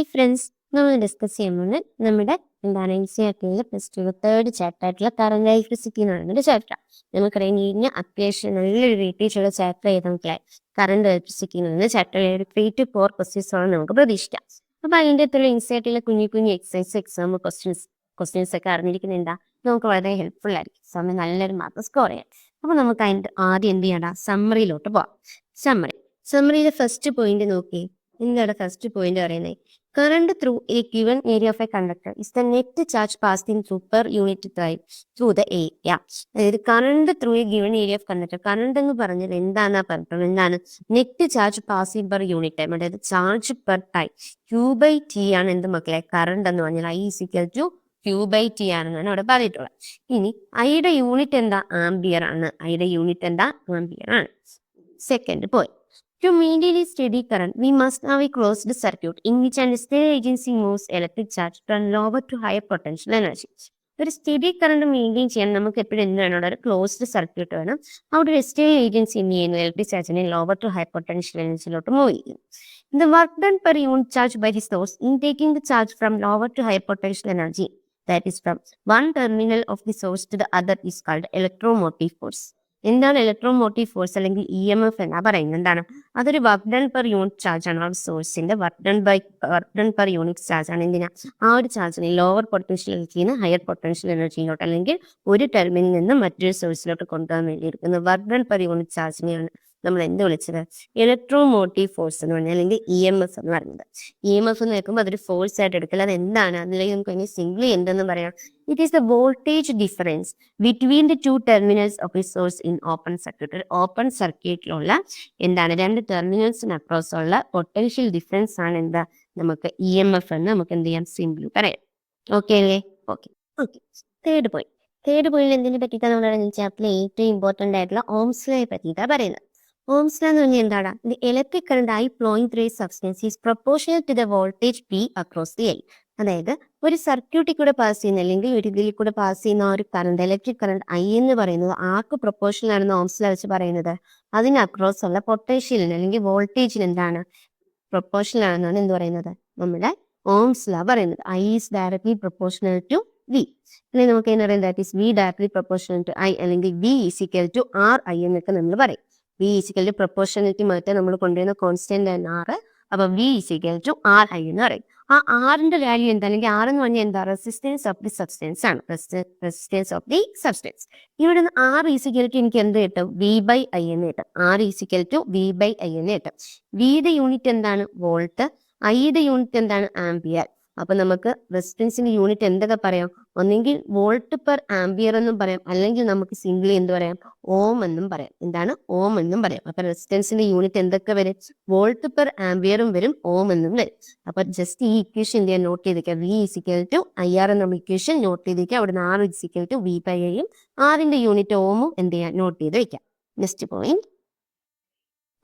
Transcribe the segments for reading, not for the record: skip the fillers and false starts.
Hi friends, നമ്മൾ discuss ചെയ്യുന്നത് നമ്മുടെ NCERT plus two third chapter ആയിട്ടുള്ള കറണ്ട് ഇലക്ട്രിസിറ്റി എന്ന് പറയുന്നൊരു ചാപ്റ്റർ. നമുക്കറിയാം കഴിഞ്ഞ അത്യാവശ്യം നല്ലൊരു വെയിറ്റേജുള്ള ചാപ്റ്റർ നമുക്ക് കറണ്ട് ഇലക്ട്രിസിറ്റി എന്ന് പറയുന്ന ചാപ്റ്ററിലെ ഒരു 3 to 4 ക്വസ്റ്റ്യൻസോളം നമുക്ക് പ്രതീക്ഷിക്കാം. അപ്പോൾ അതിൻ്റെ അകത്തുള്ള NCERT കുഞ്ഞു കുഞ്ഞു എക്സാം ക്വസ്റ്റ്യൻസ് ഒക്കെ അറിഞ്ഞിരിക്കുന്നുണ്ടാ നമുക്ക് വളരെ ഹെൽപ്ഫുൾ ആയിരിക്കും. സമയം നല്ലൊരു മാർക്ക് സ്കോർ ചെയ്യാം. അപ്പോൾ നമുക്ക് അതിൻ്റെ ആദ്യം എന്ത് ചെയ്യണ്ട, സമ്മറിയിലോട്ട് പോവാം. സമ്മറിയിലെ ഫസ്റ്റ് പോയിന്റ് നോക്കി. എന്താണ് ഫസ്റ്റ് പോയിന്റ് പറയുന്നത്? Current through a given area of a conductor is the net charge passing through per unit time through the area. അതായത് current through a given area of conductor, current എന്ന് പറഞ്ഞത് എന്താണെന്നാ പറഞ്ഞത്? എന്താണ്? Net charge passing per unit time, അതായത് charge per time. Q/T ആണ് എന്ത് മക്കളെ? കറണ്ട് എന്ന് പറഞ്ഞാൽ I = Q/T ആണെന്നാണ് അവിടെ പറഞ്ഞിട്ടുള്ളത്. ഇനി ഐയുടെ യൂണിറ്റ് എന്താ? ആംബിയർ ആണ്. ഐയുടെ യൂണിറ്റ് എന്താ? ആംബിയർ ആണ്. Second point. To maintain a steady current, we must have a closed circuit in which an external agency moves electric charge from lower to higher potential energy. ഒരു study current maintain ചെയ്യാൻ നമുക്ക് എപ്പോഴും എന്ത് വേണം? ഒരു closed circuit വേണം. അവിടെ ഒരു എക്സ്റ്റേണൽ ഏജൻസി എന്ത് ചെയ്യുന്നു? ഇലക്ട്രിക് ചാർജിനെ ലോവർ ടു ഹൈ പൊട്ടൻഷ്യൽ എനർജിയിലോട്ട് മൂവ് ചെയ്യും. The work done per unit charge by the source in taking the charge from lower to higher potential energy, that is from one terminal of the source to the other, is called electromotive force. എന്താണ് electromotive force അല്ലെങ്കിൽ EMF എന്നാ പറയുന്നത്? എന്താണ്? അതൊരു work done per unit charge ആണ്. ആ സോഴ്സിന്റെ work done per unit charge ആണ്. എന്തിനാ? ആ ഒരു ചാർജിനെ ലോവർ പൊട്ടൻഷ്യൽ എനർജിയിൽ നിന്ന് ഹയർ പൊട്ടൻഷ്യൽ എനർജിയിലോട്ട് അല്ലെങ്കിൽ ഒരു ടെർമിനലിൽ നിന്ന് മറ്റൊരു സോഴ്സിലോട്ട് കൊണ്ടുപോകാൻ വേണ്ടി എടുക്കുന്ന വർക്ക് ഡൺ പെർ യൂണിറ്റ് ചാർജിനെയാണ് നമ്മൾ എന്ത് വിളിച്ചത്? ഇലക്ട്രോമോട്ടീവ് ഫോഴ്സ് എന്ന് പറഞ്ഞാൽ അല്ലെങ്കിൽ EMF എന്ന് പറയുന്നത്. EMF എന്ന് കേൾക്കുമ്പോൾ അതൊരു ഫോഴ്സ് ആയിട്ട് എടുക്കില്ല. അത് എന്താണ്? അതിലേക്ക് നമുക്ക് ഇനി സിംപ്ലി എന്തെന്ന് പറയാം? It is the voltage difference between the two terminals of a source in open circuit. ഒരു ഓപ്പൺ സർക്യൂട്ടിലുള്ള എന്താണ്? രണ്ട് ടെർമിനൽസിന് അക്രോസ് ഉള്ള പൊട്ടൻഷ്യൽ ഡിഫറൻസ് ആണ് എന്താ? നമുക്ക് EMF എന്ന് നമുക്ക് എന്ത് ചെയ്യാം? സിംപ്ലി പറയാം. ഓക്കെ അല്ലേ? ഓക്കെ. തേർഡ് പോയിന്റ് എന്തിനെ പറ്റിയിട്ടാണ് നമ്മൾ ചാപ്റ്ററിൽ ഏറ്റവും ഇമ്പോർട്ടന്റ് ആയിട്ടുള്ള ഓംസ് ലോയെ പറ്റിയിട്ടാണ് പറയുന്നത്. ഓംസ് ലോ എന്ന് പറഞ്ഞാൽ എന്താണ്? The electric current I flowing through a substance is proportional to the voltage P across the L. അതായത് ഒരു സർക്യൂട്ടിൽ കൂടെ പാസ് ചെയ്യുന്ന അല്ലെങ്കിൽ ഒരു ഇതിൽ കൂടെ പാസ് ചെയ്യുന്ന ഒരു കറണ്ട്, ഇലക്ട്രിക് കറണ്ട് I എന്ന് പറയുന്നത് ആർക്ക് പ്രൊപ്പോർഷണൽ ആണെന്ന് ഓംസ് ലോ വെച്ച് പറയുന്നത്? അതിന് അക്രോസ് ഉള്ള പൊട്ടൻഷ്യലിന് അല്ലെങ്കിൽ വോൾട്ടേജിന് എന്താണ്? പ്രൊപ്പോർഷണൽ ആണെന്നാണ് എന്ത് പറയുന്നത്? നമ്മുടെ ഓംസ് ലോ പറയുന്നത്. I is directly proportional to V. അല്ലെങ്കിൽ നമുക്ക് എന്താ പറയുന്നത്? That is V directly proportional to I, അല്ലെങ്കിൽ V = RI എന്നൊക്കെ നമ്മൾ പറയും. V = പ്രൊപ്പോർഷണലിറ്റി മാറ്റാൻ നമ്മൾ കൊണ്ടുവരുന്ന കോൺസ്റ്റന്റ് ആണ് R. അപ്പൊ V = RI എന്ന് പറയും. ആ ആറിന്റെ വാല്യൂ എന്താ? അല്ലെങ്കിൽ R എന്ന് പറഞ്ഞാൽ എന്താ? റെസിസ്റ്റൻസ് ഓഫ് ദി സബ്സ്റ്റൻസ് ആണ്. Resistance of the substance. ഇവിടെ നിന്ന് R = എനിക്ക് എന്ത് കിട്ടും? V/I എന്ന് കിട്ടും. R = V/I എന്ന് കിട്ടും. Vയുടെ യൂണിറ്റ് എന്താണ്? വോൾട്ട്. Iയുടെ യൂണിറ്റ് എന്താണ്? ആംപിയർ. അപ്പൊ നമുക്ക് റെസിസ്റ്റൻസിന്റെ യൂണിറ്റ് എന്തൊക്കെ പറയാം? ഒന്നെങ്കിൽ വോൾട്ട് പെർ ആംപിയർ എന്നും പറയാം, അല്ലെങ്കിൽ നമുക്ക് സിംപ്ലി എന്ത് പറയാം? ഓം എന്നും പറയാം. എന്താണ്? ഓം എന്നും പറയാം. അപ്പൊ റെസിസ്റ്റൻസിന്റെ യൂണിറ്റ് എന്തൊക്കെ വരും? വോൾട്ട് പെർ ആംപിയറും വരും, ഓം എന്നും വരും. അപ്പൊ ജസ്റ്റ് ഈ ഇക്വേഷൻ എന്ത് ചെയ്യാൻ നോട്ട് ചെയ്തിരിക്കുക? V = IR എന്ന ഇക്വേഷൻ നോട്ട് ചെയ്തിരിക്കുക. അവിടെ R = V/I, ആറിന്റെ യൂണിറ്റ് ഓമും എന്ത് ചെയ്യാൻ നോട്ട് ചെയ്ത് വെക്കാം. Next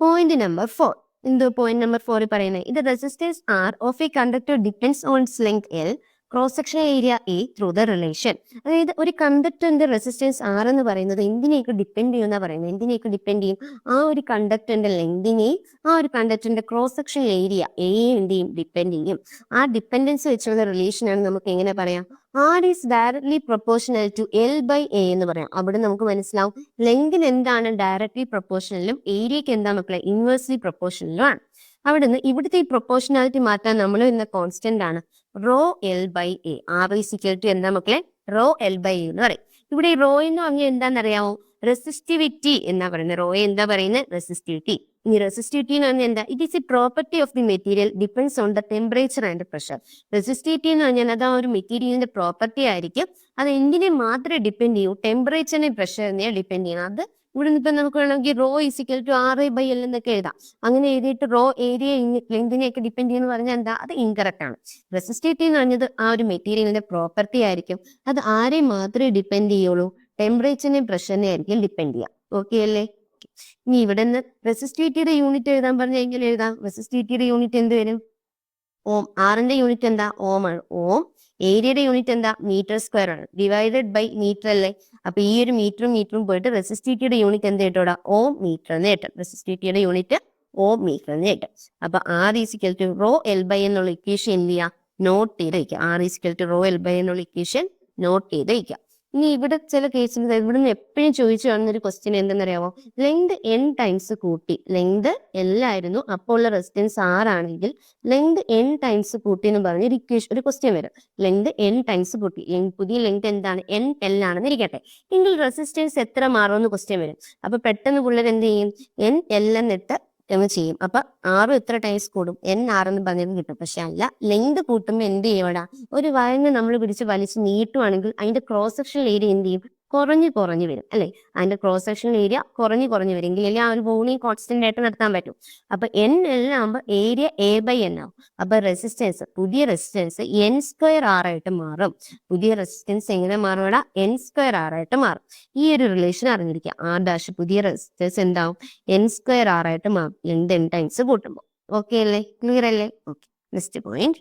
point number 4. എന്ത് പോയിന്റ് നമ്പർ 4 പറയുന്നത്? ഇത് resistance R of a conductor depends on its length L, cross section area A through the relation. അതായത് ഒരു കണ്ടക്ടറിന്റെ റെസിസ്റ്റൻസ് R എന്ന് പറയുന്നത് എന്തിനെയൊക്കെ ഡിപ്പെൻഡ് ചെയ്യുമെന്നാ പറയുന്നത്? എന്തിനെയൊക്കെ ഡിപ്പെൻഡ് ചെയ്യും? ആ ഒരു കണ്ടക്ടറിന്റെ ലെങ്തിനെയും ആ ഒരു കണ്ടക്ടറിന്റെ ക്രോസ് സെക്ഷൻ ഏരിയ A എന്തെയും ഡിപ്പെൻഡ് ചെയ്യും. ആ ഡിപ്പെൻഡൻസ് വെച്ചുള്ള റിലേഷൻ ആണ് നമുക്ക് എങ്ങനെ പറയാം? R is directly proportional to L/A എന്ന് പറയാം. അവിടെ നമുക്ക് മനസ്സിലാവും ലെങ്തിന് എന്താണ് ഡയറക്ട്ലി പ്രൊപ്പോർഷണലും ഏരിയക്ക് എന്താ മക്കളെ? ഇൻവേഴ്സ്ലി പ്രൊപ്പോർഷണലും ആണ്. അവിടെ നിന്ന് ഇവിടുത്തെ ഈ പ്രൊപ്പോർഷണാലിറ്റി മാറ്റാൻ നമ്മൾ എന്ന കോൺസ്റ്റന്റ് ആണ് ρL/A. R = എന്താ മക്കളെ? ρL/A എന്ന് പറയും. ഇവിടെ റോ എന്ന് പറഞ്ഞാൽ എന്താണെന്നറിയാമോ? റെസിസ്റ്റിവിറ്റി എന്നാ പറയുന്നത്. റോയെ എന്താ പറയുന്നത്? റെസിസ്റ്റിവിറ്റി. ഇനി റെസിസ്റ്റിവിറ്റി എന്ന് പറഞ്ഞാൽ എന്താ? It is A property of the material depends on the temperature and pressure. Resistivity എന്ന് പറഞ്ഞാൽ അത് ആ ഒരു മെറ്റീരിയലിന്റെ പ്രോപ്പർട്ടി ആയിരിക്കും. അത് എന്തിനെ മാത്രമേ ഡിപ്പെൻഡ് ചെയ്യൂ? ടെമ്പറേച്ചറിനെ പ്രഷറിനെ ഡിപ്പെൻഡ് ചെയ്യണം. അത് ഇവിടെ ഇപ്പൊ നമുക്ക് വേണമെങ്കിൽ ρ = RI/L എന്നൊക്കെ എഴുതാം. അങ്ങനെ എഴുതിയിട്ട് റോ ഏരിയ ലെങ്തിനെയൊക്കെ ഡിപ്പെൻഡ് ചെയ്യുന്ന പറഞ്ഞാൽ എന്താ? അത് ഇൻകറക്റ്റ് ആണ്. റെസിസ്റ്റിവിറ്റി എന്ന് പറഞ്ഞത് ആ ഒരു മെറ്റീരിയലിന്റെ പ്രോപ്പർട്ടി ആയിരിക്കും. അത് ആരെ മാത്രമേ ഡിപ്പെൻഡ് ചെയ്യുള്ളൂ? ടെമ്പറേച്ചറിനെയും പ്രഷറിനെ ആയിരിക്കും ഡിപ്പെൻഡ് ചെയ്യാം. ഓക്കെ അല്ലേ? ഇനി ഇവിടെ നിന്ന് റെസിസ്റ്റിവിറ്റിയുടെ യൂണിറ്റ് എഴുതാൻ പറഞ്ഞു കഴിഞ്ഞാൽ എഴുതാം. റെസിസ്റ്റിവിറ്റിയുടെ യൂണിറ്റ് എന്ത് വരും? ഓം. ആറിന്റെ യൂണിറ്റ് എന്താ? ഓം ആണ്. ഓം. ഏരിയയുടെ യൂണിറ്റ് എന്താ? മീറ്റർ² ആണ്. ഡിവൈഡഡ് ബൈ മീറ്റർ അല്ലേ? അപ്പൊ ഈ ഒരു മീറ്ററും പോയിട്ട് റെസിസ്റ്റിവിറ്റിയുടെ യൂണിറ്റ് എന്ത് കിട്ടൂടാ? ഓം മീറ്റർ എന്ന് കിട്ടും. റെസിസ്റ്റിവിറ്റിയുടെ യൂണിറ്റ് ഓ മീറ്റർ എന്ന് കിട്ടും. അപ്പൊ R is equal to rho L by എന്നുള്ള ഇക്വേഷൻ എന്ത് ചെയ്യുക, നോട്ട് ചെയ്ത് വയ്ക്കുക. R is equal to rho L by എന്നുള്ള ഇക്വേഷൻ നോട്ട് ചെയ്ത് വയ്ക്കുക. ഇനി ഇവിടെ ചില കേസിൽ ഇവിടുന്ന് എപ്പോഴും ചോദിച്ചു കാണുന്നൊരു ക്വസ്റ്റ്യൻ എന്തെന്നറിയാമോ, ലെങ്ത് n ടൈംസ് കൂട്ടി, ലെങ്ത് L ആയിരുന്നു, അപ്പോൾ ഉള്ള റെസിസ്റ്റൻസ് R ആണെങ്കിൽ ലെങ്ത് n ടൈംസ് കൂട്ടി എന്ന് പറഞ്ഞ ഒരു ഇക്വേഷൻ, ഒരു ക്വസ്റ്റ്യൻ വരും. ലെങ്ത് n ടൈംസ് കൂട്ടി, പുതിയ ലെങ്ത് എന്താണ്, L ആണെന്ന് ഇരിക്കട്ടെ, എങ്കിൽ റെസിസ്റ്റൻസ് എത്ര മാറുമെന്ന് ക്വസ്റ്റ്യൻ വരും. അപ്പൊ പെട്ടെന്ന് പിള്ളേർ എന്ത് ചെയ്യും, L എന്നിട്ട് എന്ന് ചെയ്യും. അപ്പൊ R എത്ര ടൈംസ് കൂടും, R എന്ന് പറഞ്ഞത് കിട്ടും. പക്ഷെ അല്ല, ലെങ്ത് കൂട്ടുമ്പോൾ എന്ത് ചെയ്യടാ, ഒരു വയറിനെ നമ്മൾ പിടിച്ച് വലിച്ച് നീട്ടുവാണെങ്കിൽ അതിന്റെ ക്രോസ് സെക്ഷൻ ഏരിയ എന്ത് ചെയ്യും, കുറഞ്ഞു വരും അല്ലെ. അതിന്റെ ക്രോസ് സെക്ഷൻ ഏരിയ കുറഞ്ഞു വരും, എങ്കിലല്ലേ ആ ഒരു വോളിയം കോൺസ്റ്റന്റ് ആയിട്ട് നടത്താൻ പറ്റും. അപ്പൊ L ആകുമ്പോൾ ഏരിയ A/N ആവും. അപ്പൊ റെസിസ്റ്റൻസ്, പുതിയ റെസിസ്റ്റൻസ് N² R ആയിട്ട് മാറും. പുതിയ റെസിസ്റ്റൻസ് എങ്ങനെ മാറും, N² R ആയിട്ട് മാറും. ഈ ഒരു റിലേഷൻ അറിഞ്ഞിരിക്കുക. R' പുതിയ റെസിസ്റ്റൻസ് എന്താവും, N² R ആയിട്ട് മാറും ലെങ്ത് n ടൈംസ് കൂട്ടുമ്പോൾ. ഓക്കെ അല്ലേ, ക്ലിയർ അല്ലേ? Okay, next point.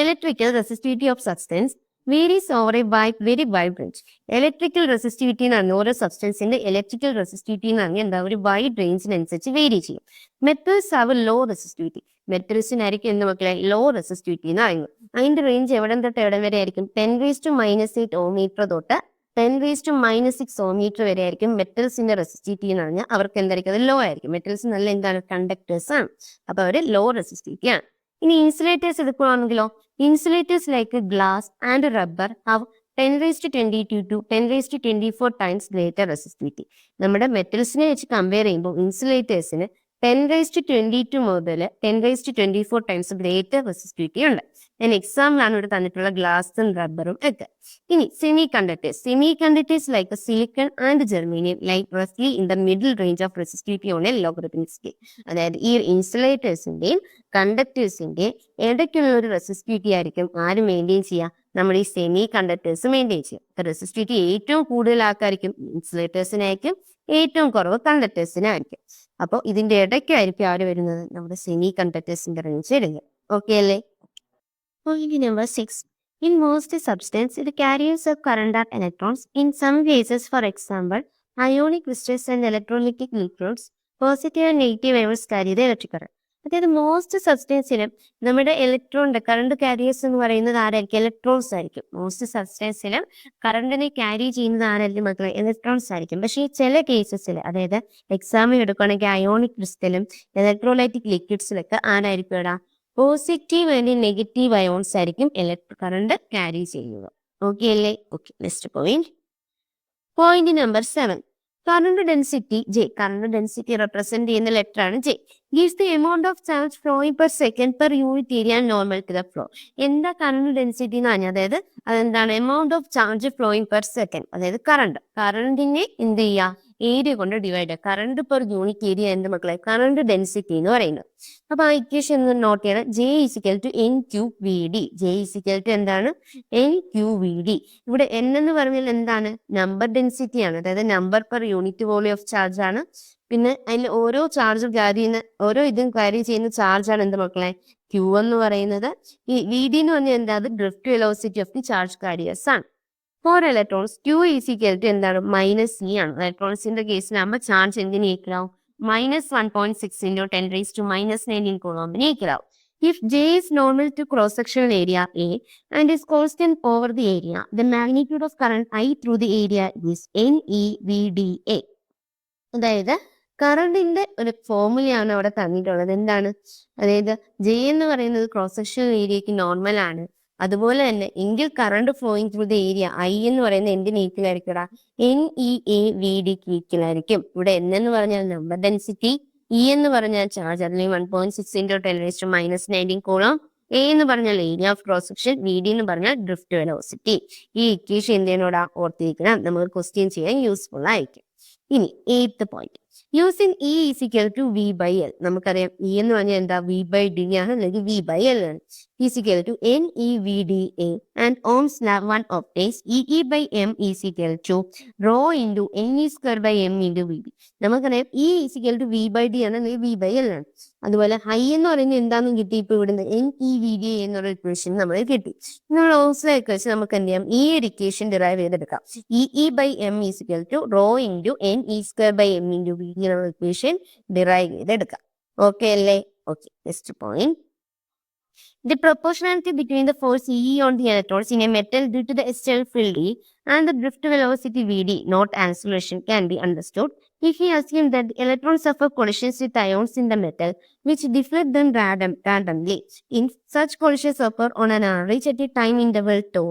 Electrical resistivity of substance varies over a very wide range. Electrical resistivity എന്ന് പറഞ്ഞാൽ ഓരോ സബ്സ്റ്റൻസിന്റെ ഇലക്ട്രിക്കൽ റെസിസ്റ്റിവിറ്റി എന്ന് പറഞ്ഞാൽ എന്താ, ഒരു വൈഡ് റേഞ്ചിനനുസരിച്ച് വേരി ചെയ്യും. Metals have low resistivity. മെറ്റൽസിനായിരിക്കും എന്ത് മക്കളെ, ലോ റെസിസ്റ്റിവിറ്റി എന്ന് പറയുന്നത്. അതിന്റെ റേഞ്ച് എവിടെ തൊട്ട് എവിടെ വരെ ആയിരിക്കും, 10⁻⁻8 ഓമീറ്റർ തൊട്ട് 10⁻⁻6 ഓമീറ്റർ വരെ ആയിരിക്കും മെറ്റൽസിന്റെ റെസിസ്റ്റിവിറ്റി എന്ന് പറഞ്ഞാൽ അവർക്ക് എന്തായിരിക്കും, അത് ലോ ആയിരിക്കും. മെറ്റൽസ് നല്ല എന്താണ്, കണ്ടക്ടേഴ്സ് ആണ്. അപ്പൊ അവര് ലോ റെസിസ്റ്റിവിറ്റി ആണ്. ഇനി ഇൻസുലേറ്റേഴ്സ് എടുക്കുകയാണെങ്കിലോ, insulators like glass and rubber have 10⁻22 to 10⁻24 times greater resistivity. നമ്മുടെ മെറ്റൽസിനെ വെച്ച് കമ്പയർ ചെയ്യുമ്പോൾ ഇൻസുലേറ്റേഴ്സിന് 10⁻22 മുതൽ 10⁻24 ടൈംസ് ഗ്രേറ്റർ റെസിസ്റ്റിവിറ്റി ഉണ്ട്. ഞാൻ എക്സാമ്പിൾ ആണ് ഇവിടെ തന്നിട്ടുള്ള ഗ്ലാസും റബ്ബറും ഒക്കെ. ഇനി semiconductors like silicon and germanium like റഫ്ലി in the middle range of resistivity on a logarithmic scale. അതായത് ഈ ഇൻസുലേറ്റേഴ്സിന്റെയും കണ്ടക്ടേഴ്സിന്റെയും ഇടയ്ക്കുള്ള ഒരു റെസിസ്റ്റിവിറ്റി ആയിരിക്കും ആര് മെയിൻറ്റെയിൻ ചെയ്യുക, നമ്മുടെ ഈ സെമി കണ്ടക്ടേഴ്സ് മെയിൻറ്റെയിൻ ചെയ്യുക. റെസിസ്റ്റിവിറ്റി ഏറ്റവും കൂടുതൽ ആൾക്കാർക്കും ഇൻസുലേറ്റേഴ്സിനായിരിക്കും, ഏറ്റവും കുറവ് കണ്ടക്ടേഴ്സിനായിരിക്കും. അപ്പോൾ ഇതിന്റെ ഇടയ്ക്കായിരിക്കും ആര് വരുന്നത്, നമ്മുടെ സെമി കണ്ടക്ടേഴ്സിന്റെ റേഞ്ച് വരുന്നത്. ഓക്കെ അല്ലേ? Point number 6. In most substance, the carriers of current are electrons. In some cases, for example, ionic crystals and electrolytic liquids, positive and negative ions carry the electric current. അതായത് most സബ്സ്റ്റൻസിലും നമ്മുടെ ഇലക്ട്രോണിന്റെ current careers എന്ന് പറയുന്നത് ആരായിരിക്കും, electrons ആയിരിക്കും. Most സബ്സ്റ്റൻസിലും കറണ്ടിനെ carry ചെയ്യുന്നത് ആരായിരിക്കും മക്കളെ, ഇലക്ട്രോൺസ് ആയിരിക്കും. പക്ഷേ ഈ ചില കേസസിൽ, അതായത് എക്സാമ്പിൾ എടുക്കുകയാണെങ്കിൽ അയോണിക് ക്രിസ്റ്റലും ഇലക്ട്രോലൈറ്റിക് ലിക്വിഡ്സിലൊക്കെ ആരായിരിക്കും ഇടാ, പോസിറ്റീവ് ആൻഡ് നെഗറ്റീവ് അയോൺസ് ആയിരിക്കും ഇലക്ട്രിക് കറണ്ട് ക്യാരി ചെയ്യുക. ഓക്കെ അല്ലേ? Okay, next point. Point number 7. Current density J. Current density represent ചെയ്യുന്ന ലെറ്റർ ആണ് J. Gives the amount of charge flowing per second per unit area normal to the flow. എന്താ current density എന്ന് പറഞ്ഞാൽ, അതായത് അതെന്താണ്, amount of charge flowing per second, അതായത് കറണ്ടിനെ എന്ത് ചെയ്യുക, ഏരിയ കൊണ്ട് ഡിവൈഡ് ചെയ്യുക. കറണ്ട് പെർ യൂണിറ്റ് ഏരിയ എന്ത് മക്കളെ, കറണ്ട് ഡെൻസിറ്റി എന്ന് പറയുന്നത്. അപ്പൊ ആ ഇക്വേഷൻ നോട്ട് ചെയ്യണം. J is equal to NQVD. J is equal to എന്താണ്, NQVD. ഇവിടെ N എന്ന് പറഞ്ഞാൽ എന്താണ്, നമ്പർ ഡെൻസിറ്റി ആണ്, അതായത് number per unit volume of charge ആണ്. പിന്നെ അതിൽ ഓരോ ചാർജും ക്യാരി ചെയ്യുന്ന, ഓരോ ഇതും ക്യാരി ചെയ്യുന്ന ചാർജ് ആണ് എന്ത് മക്കളെ, Q എന്ന് പറയുന്നത്. ഈ VD എന്ന് പറഞ്ഞാൽ എന്താ, അത് drift velocity of the charge carriers ആണ്. For electrons Q is equal to എന്താണ്, -E ആണ്. ഇലക്ട്രോൺസിന്റെ കേസിലാകുമ്പോൾ ചാർജ് എന്തിന് ഈക്വലാവും, -1.6 × 10⁻⁻19 കൂളോംബിന് ഈക്വലാവും. If J is normal to cross-sectional area A and is constant over the area, the magnitude of current I through the area is NEVDA. അതായത് കറണ്ടിന്റെ ഒരു ഫോർമുലയാണ് അവിടെ തന്നിട്ടുള്ളത്. എന്താണ്, അതായത് J എന്ന് പറയുന്നത് ക്രോസ് സെക്ഷണൽ ഏരിയക്ക് നോർമൽ ആണ്. അതുപോലെ തന്നെ എങ്കിൽ current flowing through the area I എന്ന് പറയുന്നത് എന്തിന് ഈക്വൽ ആയിരിക്കും, NEAVDക്ക് ഈക്വൽ ആയിരിക്കും. ഇവിടെ N എന്ന് പറഞ്ഞാൽ നമ്പർ ഡെൻസിറ്റി, E എന്ന് പറഞ്ഞാൽ ചാർജ്, അല്ലെങ്കിൽ 1.6 × 10⁻⁻19 കൂളോം, A എന്ന് പറഞ്ഞാൽ area of cross section, VD എന്ന് പറഞ്ഞാൽ ഡ്രിഫ്റ്റ് വെലോസിറ്റി. ഈ ഇക്വേഷൻ എന്തിനോടാ ഓർത്തിരിക്കണം, നമുക്ക് ക്വസ്റ്റ്യൻ ചെയ്യാൻ യൂസ്ഫുൾ ആയിരിക്കും. ഇനി 8th point. Using E is equal to V/L. നമുക്കറിയാം E എന്ന് പറഞ്ഞാൽ എന്താ, V/D ആണ്, അല്ലെങ്കിൽ V/L ആണ്. Is equal to NEVDA and Ohm's law 1 obtains E by M is equal to rho into Ne square by M into Vd. നമുക്കറിയാം E is equal to V by D ആണ്, അല്ലെങ്കിൽ V by L ആണ്. അതുപോലെ high എന്ന് പറയുന്നത് എന്താണെന്ന് കിട്ടി, ഇപ്പൊ ഇവിടുന്ന് NeVd എന്നുള്ള ഇക്വേഷൻ നമ്മൾ കിട്ടി. നമ്മൾ ഓംസ് ലോ വെച്ച് നമുക്ക് എന്ത് ചെയ്യാം, ഈ ഒരു ഇക്വേഷൻ ഡിറൈവ് ചെയ്തെടുക്കാം. E by M is equal to rho into Ne square by M into Vd എന്നുള്ള ഇക്വേഷൻ ഡിറൈവ് ചെയ്തെടുക്കാം. ഓക്കെ അല്ലേ? Okay, next point. The proportionality between the force E on the electrons in a metal due to the external field E and the drift velocity Vd, not acceleration, can be understood if we assume that the electrons suffer collisions with ions in the metal which deflect them randomly. In such collisions occur on an average at a time interval tau.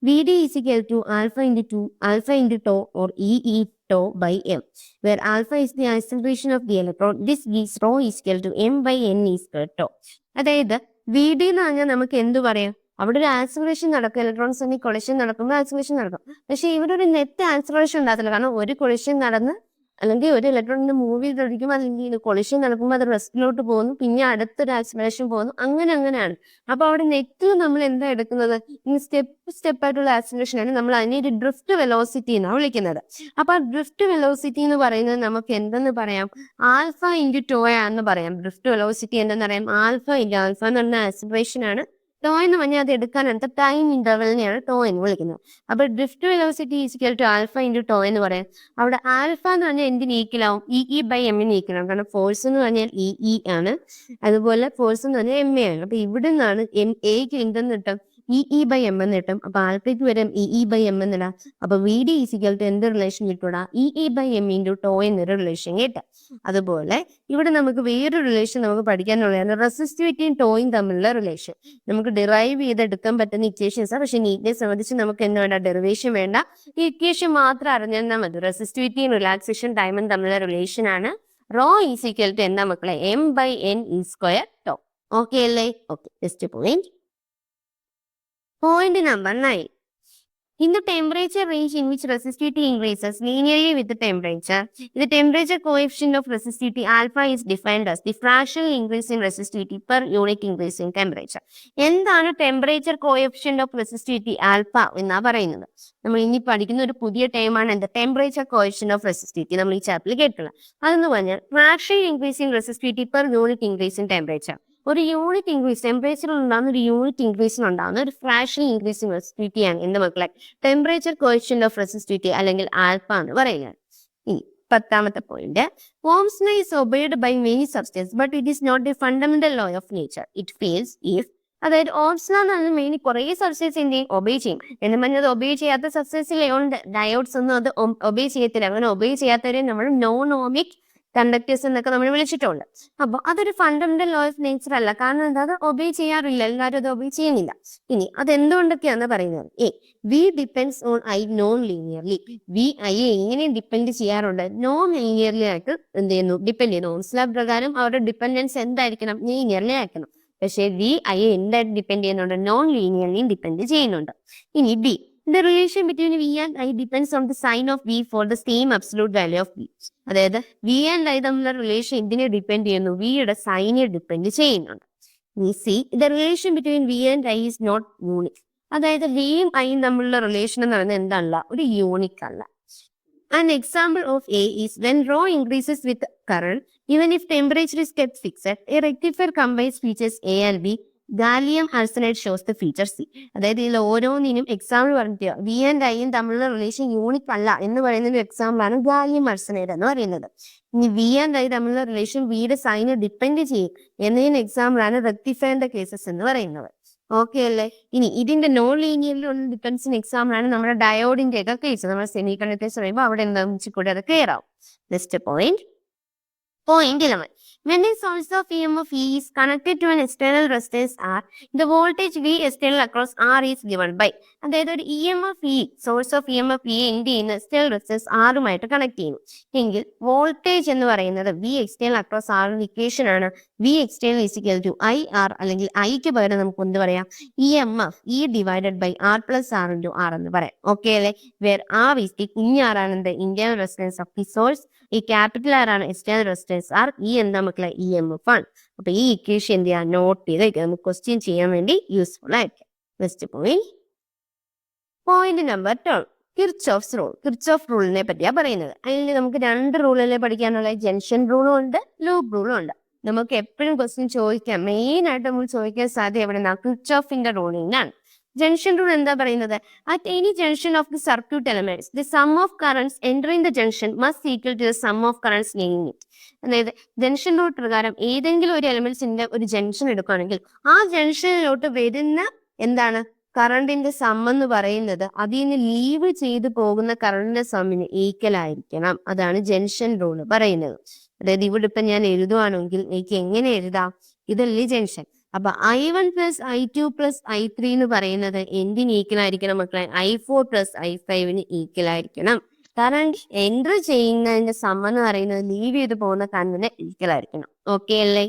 Vd is equal to alpha into tau or E tau by M, where alpha is the acceleration of the electron. This gives rho is equal to M by Ne square tau. അതായത് V D എന്ന് പറഞ്ഞാൽ നമുക്ക് എന്ത് പറയാം, അവിടെ ഒരു acceleration നടക്കും, electrons collision നടക്കുമ്പോൾ ആക്സിലറേഷൻ നടക്കും. പക്ഷെ ഇവിടെ ഒരു നെറ്റ് ആക്സിലറേഷൻ ഉണ്ടാകത്തില്ല, കാരണം ഒരു കൊളിഷൻ നടന്ന് അല്ലെങ്കിൽ ഒരു ഇലക്ട്രോണിന്റെ മൂവ് ചെയ്തൊഴിക്കുമ്പോൾ അല്ലെങ്കിൽ കൊളിഷൻ നടക്കുമ്പോൾ അത് റെസ്റ്റിലോട്ട് പോകുന്നു, പിന്നെ അടുത്തൊരു ആക്സിലറേഷൻ പോകുന്നു, അങ്ങനെയാണ്. അപ്പൊ അവിടെ നെറ്റിൽ നമ്മൾ എന്താ എടുക്കുന്നത്, ഈ സ്റ്റെപ്പ് ആയിട്ടുള്ള ആക്സിലറേഷൻ ആണ്. നമ്മൾ അതിനെ ഒരു ഡ്രിഫ്റ്റ് വെലോസിറ്റി എന്നാണ് വിളിക്കുന്നത്. അപ്പൊ ആ ഡ്രിഫ്റ്റ് വെലോസിറ്റി എന്ന് പറയുന്നത് നമുക്ക് എന്തെന്ന് പറയാം, ആൽഫ ഇൻറ്റു ടോയ എന്ന് പറയാം. ഡ്രിഫ്റ്റ് വെലോസിറ്റി എന്തെന്ന് പറയാം, ആൽഫ എന്ന് പറഞ്ഞ ആക്സിലറേഷൻ ആണ്. ടോ എന്ന് പറഞ്ഞാൽ അത് എടുക്കാനടുത്ത ടൈം ഇന്റർവെലിനെയാണ് ടോ എന്ന് വിളിക്കുന്നത്. അപ്പൊ drift velocity is equal to alpha into tau എന്ന് പറയാം. അവിടെ ആൽഫ എന്ന് പറഞ്ഞാൽ എന്തിന് ഈക്വലാവും, ഇ ബൈ എമ്മിന് ഈക്വലാവും. കാരണം ഫോഴ്സ് എന്ന് പറഞ്ഞാൽ ഇ ആണ്, അതുപോലെ ഫോഴ്സ് എന്ന് പറഞ്ഞാൽ എം എ ആണ്. അപ്പൊ ഇവിടെ നിന്നാണ് എം എക്ക് എന്തെന്ന് കിട്ടും, ഇ ബൈ എം എന്ന് കിട്ടും. അപ്പൊ ആൽഫയ്ക്ക് വരും ഇ ബൈ എം എന്നിടാം. അപ്പൊ V D is equal to എന്ത് റിലേഷൻ കിട്ടൂടാ, E by M into tau എന്നൊരു റിലേഷൻ കിട്ടും. അതുപോലെ ഇവിടെ നമുക്ക് വേറൊരു റിലേഷൻ നമുക്ക് പഠിക്കാനുള്ളതാണ്, റെസിസ്റ്റിവിറ്റിയും ടോയും തമ്മിലുള്ള റിലേഷൻ. നമുക്ക് ഡിറൈവ് ചെയ്തെടുക്കാൻ പറ്റുന്ന ഇക്വേഷൻസ്, പക്ഷെ നീറ്റിനെ സംബന്ധിച്ച് നമുക്ക് എന്ത് വേണ്ട, ഡെറിവേഷൻ വേണ്ട, ഈ ഇക്വേഷൻ മാത്രം അറിഞ്ഞാൽ മതി. റെസിസ്റ്റിവിറ്റിയും റിലാക്സേഷൻ ടൈമും തമ്മിലുള്ള റിലേഷൻ ആണ്. റോ ഈസ് ഈക്വൽ ടു എന്താ മക്കളെ, M by N E square tau. Okay അല്ലേ? Okay, next point. Point number 9. In the temperature range in which resistivity increases linearly with the temperature coefficient of resistivity alpha is defined as the fractional increase in resistivity per unit increase in temperature. എന്താണ് temperature coefficient of resistivity alpha എന്നാ പറയുന്നത്? നമ്മൾ ഇനി പഠിക്കുന്ന ഒരു പുതിയ ടേമാണ് എന്ത്, temperature coefficient of resistivity. നമ്മൾ ഈ ചാപ്റ്ററിൽ കേട്ടുള്ള അതെന്ന് പറഞ്ഞാൽ fractional increase in resistivity per unit increase in temperature. ഒരു യൂണിറ്റ് ഇൻക്രീസ് ടെമ്പറേച്ചറിൽ ഉണ്ടാകുന്ന ഒരു യൂണിറ്റ് ഇൻക്രീസിനുണ്ടാകുന്ന ഒരു ഫ്രാക്ഷണൽ ഇൻക്രീസ് ഇൻ റെസിസ്റ്റിവിറ്റിയാണ് എന്ത് മക്കളെ, ടെമ്പറേച്ചർ കോഎഫിഷ്യന്റ് ഓഫ് റെസിസ്റ്റിവിറ്റി അല്ലെങ്കിൽ ആൽഫ എന്ന് പറയുന്നത്. ഇനി 10ാമത്തെ point. Ohm's law is obeyed by many substances, but it is not a fundamental law of nature. It fails if, അതായത് ഓംസ് ലോ എന്ന് പറഞ്ഞാൽ മെയിൻ കുറെ സബ്സ്റ്റൻസ് എന്ത് ചെയ്യും, ഒബേ ചെയ്യും. എന്ന് പറഞ്ഞത് ഒബേ ചെയ്യാത്ത സബ്സ്റ്റൻസ് ലയോൺ ഡയോഡ്സ് ഒന്നും അത് ഒബേ ചെയ്യത്തില്ല. അങ്ങനെ ഒബേ ചെയ്യാത്തവരെ നമ്മൾ നോൺ ഓമിക് കണ്ടക്ടേഴ്സ് എന്നൊക്കെ നമ്മൾ വിളിച്ചിട്ടുണ്ട്. അപ്പൊ അതൊരു ഫണ്ടമെന്റൽ ലോ ഓഫ് നേച്ചർ അല്ല, കാരണം എന്താ, അത് ഒബേ ചെയ്യാറില്ല, എല്ലാവരും അത് ഒബേ ചെയ്യുന്നില്ല. ഇനി അതെന്തുകൊണ്ടൊക്കെയാന്ന് പറയുന്നത്, V depends on I non linearly. V ഐയെ എങ്ങനെ ഡിപ്പെൻഡ് ചെയ്യാറുണ്ട്, നോൺ ലീനിയർലി ആയിട്ട് എന്ത് ചെയ്യുന്നു, ഡിപ്പെൻഡ് ചെയ്യുന്നു. ഓംസ് ലോ പ്രകാരം അവരുടെ ഡിപ്പെൻഡൻസ് എന്തായിരിക്കണം, ലീനിയർലി ആയിരിക്കണം. പക്ഷെ വി ഐയെ എന്തായിട്ട് ഡിപ്പെൻഡ് ചെയ്യുന്നുണ്ട്, നോൺ ലീനിയർലിയും ഡിപ്പെൻഡ് ചെയ്യുന്നുണ്ട്. ഇനി D, the relation between V and I depends on the sign of V for the same absolute value of V. അതായത് വി ആൻഡ് ഐ തമ്മിലുള്ള റിലേഷൻ ഇതിനെ ഡിപ്പെൻഡ് ചെയ്യുന്നു, വിയുടെ സൈനെ ഡിപ്പെൻഡ് ചെയ്യുന്നുണ്ട്. See, the relation between V and I is not unique. അതായത് വിയും ഐയും തമ്മിലുള്ള റിലേഷൻ എന്ന് പറയുന്നത് എന്താണല്ല, ഒരു യൂണിക് അല്ല. An example of A is when rho increases with current, even if temperature is kept fixed. A rectifier combines features A and B. Gallium arsenide shows the feature C. അതായത് ഇതിൽ ഓരോന്നിനും example പറഞ്ഞിട്ട് V and ഐയും തമ്മിലുള്ള relation unique അല്ല എന്ന് പറയുന്ന ഒരു എക്സാമ്പിളാണ് ഗാലിയം ആർസനൈഡ് എന്ന് പറയുന്നത്. ഇനി വി ആൻഡ് ഐ തമ്മിലുള്ള റിലേഷൻ വിയുടെ സൈന് ഡിപ്പെൻഡ് ചെയ്യും എന്നതിന് എക്സാമ്പിളാണ് റെക്ടിഫയറിന്റെ കേസസ് എന്ന് പറയുന്നത്. ഓക്കെ അല്ലേ? ഇനി ഇതിന്റെ നോൺ ലീനിയറിലുള്ള ഡിപ്പെൻസിന് എക്സാമ്പിളാണ് നമ്മുടെ ഡയോഡിന്റെ ഒക്കെ കേസ്. നമ്മൾ സെമി കണ്ടക്ടേഴ്സ് പറയുമ്പോൾ അവിടെ എന്താ കൂടെ അത് ക്ലിയർ ആവും. Next point. Point 11. When a source of EMF E is connected to an external resistance R, the voltage V external across R is given by. അതായത് ഒരു EMF E, source of EMF E എന്ത് ചെയ്യുന്ന external resistance ആറുമായിട്ട് connect ചെയ്യുന്നു എങ്കിൽ voltage എന്ന് പറയുന്നത് V external across R equation ആണ്. V external is equal to IR, അല്ലെങ്കിൽ ഐക്ക് പകരം നമുക്ക് എന്ത് പറയാം, EMF E divided by R plus R into R എന്ന് പറയാം. ഓക്കെ അല്ലേ? വേർ R is the കുഞ്ഞ് R ആണ് എന്ത്, internal resistance of the source. ഈ ക്യാപിറ്റൽ ആർ ആണ് എക്സ്റ്റേണൽ റെസിസ്റ്റൻസ് ആർ. ഈ എന്താ മക്കളെ, EMF ആണ്. അപ്പൊ ഈ ഇക്വേഷൻ എന്ത് ചെയ്യാം, നോട്ട് ചെയ്ത് നമുക്ക് ക്വസ്റ്റ്യൻ ചെയ്യാൻ വേണ്ടി യൂസ്ഫുൾ ആയിരിക്കും. Next point. Point number 12, Kirchhoff's rule. Kirchhoff റൂളിനെ പറ്റിയാണ് പറയുന്നത്. അതിൽ നമുക്ക് 2 റൂളല്ലേ പഠിക്കാനുള്ള, ജംഗ്ഷൻ റൂളും ഉണ്ട്, ലൂപ്പ് റൂളും ഉണ്ട്. നമുക്ക് എപ്പോഴും ക്വസ്റ്റ്യൻ ചോദിക്കാം, മെയിൻ ആയിട്ട് നമുക്ക് ചോദിക്കാൻ സാധ്യത എവിടെ നിന്നാണ്, കിർച്ചോഫിന്റെ റൂളിനാണ്. ജംഗ്ഷൻ റൂൾ എന്താ പറയുന്നത്, at any junction of the circuit elements the sum of currents entering the junction must equal to the sum of currents leaving it. അതായത് ജംഗ്ഷൻ റൂൾ പ്രകാരം ഏതെങ്കിലും ഒരു എലമെന്റ്സിന്റെ ഒരു ജംഗ്ഷൻ എടുക്കുകയാണെങ്കിൽ ആ ജംഗ്ഷനിലോട്ട് വരുന്ന എന്താണ് കറണ്ടിന്റെ സം എന്ന് പറയുന്നത് അതിൽ നിന്ന് ലീവ് ചെയ്തു പോകുന്ന കറണ്ടിന്റെ സമ്മിന് ഈക്വൽ ആയിരിക്കണം. അതാണ് ജംഗ്ഷൻ റൂൾ പറയുന്നത്. അതായത് ഇവിടെ ഇപ്പൊ ഞാൻ എഴുതുവാണെങ്കിൽ എനിക്ക് എങ്ങനെ എഴുതാം, ഇതല്ലേ ജംഗ്ഷൻ. അപ്പൊ I1 plus I2 plus I3 എന്ന് പറയുന്നത് എന്തിന് ഈക്വൽ ആയിരിക്കണം മക്കളെ, I4 പ്ലസ് I5 ഈക്വൽ ആയിരിക്കണം. കറണ്ട് എൻറ്റർ ചെയ്യുന്നതിന്റെ സം എന്ന് പറയുന്നത് ലീവ് ചെയ്ത് പോകുന്ന കറണ്ടിന് ഈക്വൽ ആയിരിക്കണം. ഓക്കെ അല്ലേ?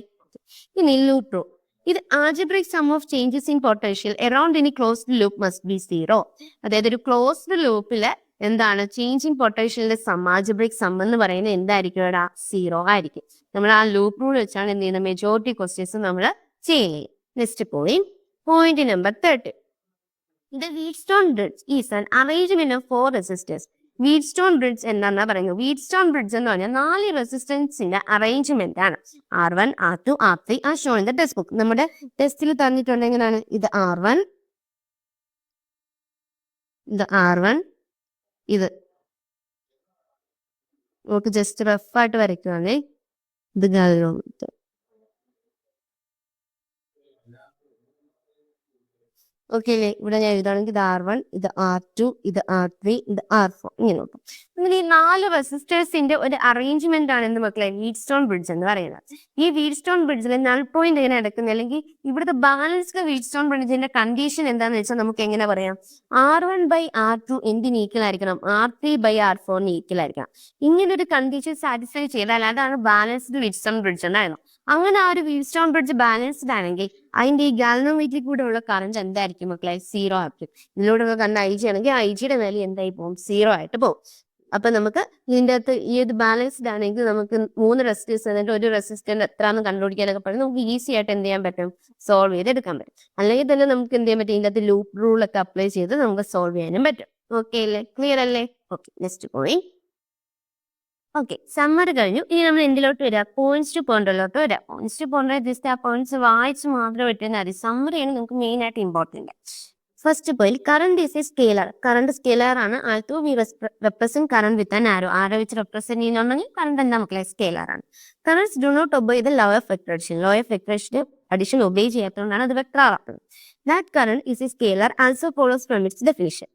ഇനി ലൂപ്പ് റൂൾ. ഇത് algebraic sum of changes in potential around any closed loop must be 0. അതായത് ഒരു ക്ലോസ്ഡ് ലൂപ്പില് എന്താണ് ചേഞ്ച് ഇൻ പൊട്ടൻഷ്യലിന്റെ സം, ആൾജിബ്രിക് സം എന്ന് പറയുന്നത് എന്തായിരിക്കും, 0 ആയിരിക്കും. നമ്മൾ ആ ലൂപ്പ് റൂൾ വെച്ചാണ് എന്ത് ചെയ്യുന്നത്, മെജോറിറ്റി ക്വസ്റ്റ്യൻസ് നമ്മൾ ചെയ്യും. Next point number 30. The Wheatstone bridge is an arrangement of 4 resistors. Wheatstone bridge എന്നാ പറയുന്നത്, Wheatstone bridge എന്ന് പറഞ്ഞാൽ 4 റെസിസ്റ്റൻസിന്റെ അറേഞ്ച്മെന്റ് ആണ്. R1, R2, R3 ആ show in the text book. നമ്മുടെ ടെസ്റ്റിൽ തന്നിട്ടുണ്ട് എങ്ങനെയാണ്, ഇത് R1, ഇത് R1, ഇത് നമുക്ക് ജസ്റ്റ് റഫായിട്ട് വരയ്ക്കുവാണേ. ഇത് ഗാലറി. ഓക്കെ അല്ലേ? ഇവിടെ ഞാൻ എഴുതാണെങ്കിൽ ഇത് R1, ഇത് R2, ഇത് R3, ഇത് R4 ഇങ്ങനെ നോക്കും. അങ്ങനെ ഈ 4 റെസിസ്റ്റേഴ്സിന്റെ ഒരു അറേഞ്ച്മെന്റ് ആണ് എന്ന് മക്കളെ വീറ്റ്സ്റ്റോൺ ബ്രിഡ്ജ് എന്ന് പറയുന്നത്. ഈ വീറ്റ്സ്റ്റോൺ ബ്രിഡ്ജിൽ നൾ പോയിന്റ് എങ്ങനെ എടുക്കുന്നത്, അല്ലെങ്കിൽ ഇവിടുത്തെ ബാലൻസ്ഡ് വീറ്റ്സ്റ്റോൺ ബ്രിഡ്ജിന്റെ കണ്ടീഷൻ എന്താണെന്ന് വെച്ചാൽ നമുക്ക് എങ്ങനെ പറയാം, R1/R2 എന്തിന് ഈക്വൽ ആയിരിക്കണം, R3/R4 ഈക്വൽ ആയിരിക്കണം. ഇങ്ങനെ ഒരു കണ്ടീഷൻ സാറ്റിസ്ഫൈ ചെയ്താൽ അതാണ് ബാലൻസ്ഡ് വീറ്റ്സ്റ്റോൺ ബ്രിഡ്ജ് എന്നായിരുന്നു. അങ്ങനെ ആ ഒരു വീറ്റ്സ്റ്റോൺ ബ്രിഡ്ജ് ബാലൻസ്ഡ് ആണെങ്കിൽ അതിന്റെ ഈ ഗാൽവനോമീറ്ററിൽ കൂടെ ഉള്ള കറന്റ് എന്തായിരിക്കും മക്കളെ, 0 ആയിരിക്കും. ഇതിലൂടെ കണ്ട IG ആണെങ്കിൽ IG-യുടെ വാല്യൂ എന്തായി പോകും, 0 ആയിട്ട് പോകും. അപ്പൊ നമുക്ക് ഇതിന്റെ അകത്ത് ഈ ഒരു ബാലൻസ്ഡ് ആണെങ്കിൽ നമുക്ക് 3 റെസിസ്റ്റേഴ്സ് എന്നിട്ട് ഒരു റെസിസ്റ്റന്റ് എത്രയാണെന്ന് കണ്ടുപിടിക്കാനൊക്കെ പറഞ്ഞ് നമുക്ക് ഈസി ആയിട്ട് എന്ത് ചെയ്യാൻ പറ്റും, സോൾവ് ചെയ്തെടുക്കാൻ പറ്റും. അല്ലെങ്കിൽ തന്നെ നമുക്ക് എന്ത് ചെയ്യാൻ പറ്റും, ഇതിന്റെ അകത്ത് ലൂപ്പ് റൂൾ ഒക്കെ അപ്ലൈ ചെയ്ത് നമുക്ക് സോൾവ് ചെയ്യാനും പറ്റും. ഓക്കെ അല്ലേ, ക്ലിയർ അല്ലേ? Okay, next point. Okay, summer കഴിഞ്ഞു. ഇനി നമ്മൾ എന്തിലോട്ട് വരാം, പോയിന്റ്സ് ടു പോയിന്റിലോട്ട് വരാം. പോയിന്റ്സ് ടു പോയിന്റ് ജസ്റ്റ് ആ പോയിന്റ്സ് വായിച്ച് മാത്രം വിട്ടാൽ മതി. സമ്മറിയാണ് നമുക്ക് മെയിൻ ആയിട്ട് important. First point, current is a scalar. Current scalar ആണ്. Although we represent current with an arrow. Arrow വെച്ച് റെപ്രസെന്റ് ചെയ്യുന്നുണ്ടെങ്കിൽ കറണ്ട് എന്താ മക്കളെ, സ്കെയിലർ ആണ്. Currents do not obey the law of vector addition. Law of vector addition obey ചെയ്യാത്തതുകൊണ്ടാണ് അത് vector ആക്കുന്നത്. That current is a scalar also follows from it's definition.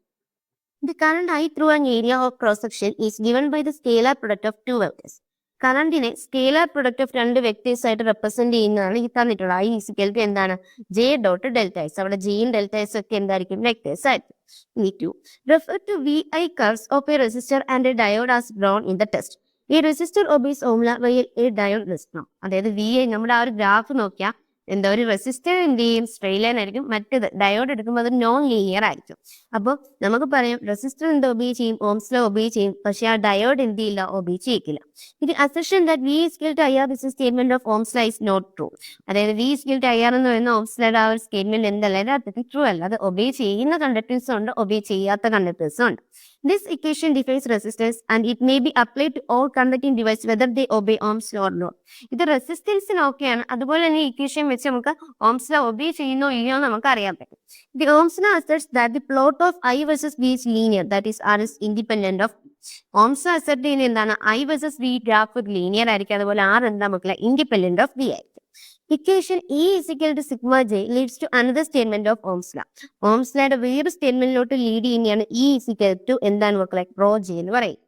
The current I through an area of cross section is given by the scalar product of 2 vectors. കറണ്ടിനെ scalar product of 2 vectors ആയിട്ട് represent ചെയ്യുന്നതാണ് ഈ തന്നിട്ടുള്ളത്. I equal to എന്താണ്, J dot delta S. അവിടെ ജിയും delta S ഒക്കെ എന്തായിരിക്കും, വെക്ടേഴ്സ് ആയിരിക്കും. ഇനി 2, refer to VI curves of a resistor and a diode as drawn in the test. ഈ resistor obeys Ohm law while a diode does not. അതായത് VI നമ്മുടെ ആ ഒരു ഗ്രാഫ് നോക്കിയാൽ എന്താ, ഒരു റെസിസ്റ്റർ എന്ത് ചെയ്യും, സ്ട്രെയിറ്റ് ലൈൻ ആയിരിക്കും. മറ്റേത് ഡയോഡ് എടുക്കുമ്പോൾ അത് നോൺ ലീനിയർ ആയിരിക്കും. അപ്പോൾ നമുക്ക് പറയാം റെസിസ്റ്റർ എന്ത് ഒബേ ചെയ്യും, ഓംസ് ലോ ഒബേ ചെയ്യും. പക്ഷെ ആ ഡയോഡ് എന്ത് ചെയ്യില്ല, ഒബേ ചെയ്യിക്കില്ല. ഇത് assertion that V is equal to IR is a statement of Ohm's law is not true. അതായത് V is equal to IR എന്ന് പറയുന്ന ഓംസ് ലോയുടെ ആ ഒരു സ്റ്റേറ്റ്മെന്റ് എന്തല്ല, യഥാർത്ഥത്തിൽ ട്രൂ അല്ല. അത് ഒബേ ചെയ്യുന്ന കണ്ടക്ടേഴ്സും ഉണ്ട്, ഒബേ ചെയ്യാത്ത കണ്ടക്ടേഴ്സും ഉണ്ട്. This equation defines resistance and it may be applied to all conducting devices whether they obey Ohm's law or not. ഇത് റെസിസ്റ്റൻസിന് ഓക്കെയാണ്. അതുപോലെ തന്നെ ഇക്വേഷൻ വെച്ച് നമുക്ക് ഓംസ് ലോ ഒബേ ചെയ്യുന്നോ ഇല്ലയോ നമുക്ക് അറിയാൻ പറ്റും. The Ohm's law asserts that the plot of I versus V is linear, that is R is independent of. Ohm's law assert ചെയ്യുന്ന എന്താണ്, I versus V graph linear ആയിരിക്കും. അതുപോലെ R എന്താ മക്കളെ, ഇൻഡിപെൻഡന്റ് ഓഫ് V ആയിരിക്കും. Equation E is equal to sigma J leads to another statement of Ohm's law. Ohm's ലോയുടെ വേറൊരു സ്റ്റേറ്റ്മെന്റിലോട്ട് ലീഡ് ചെയ്യുന്നതാണ് E is equal to എന്താണ് മക്കളെ, റോ J എന്ന് പറയും.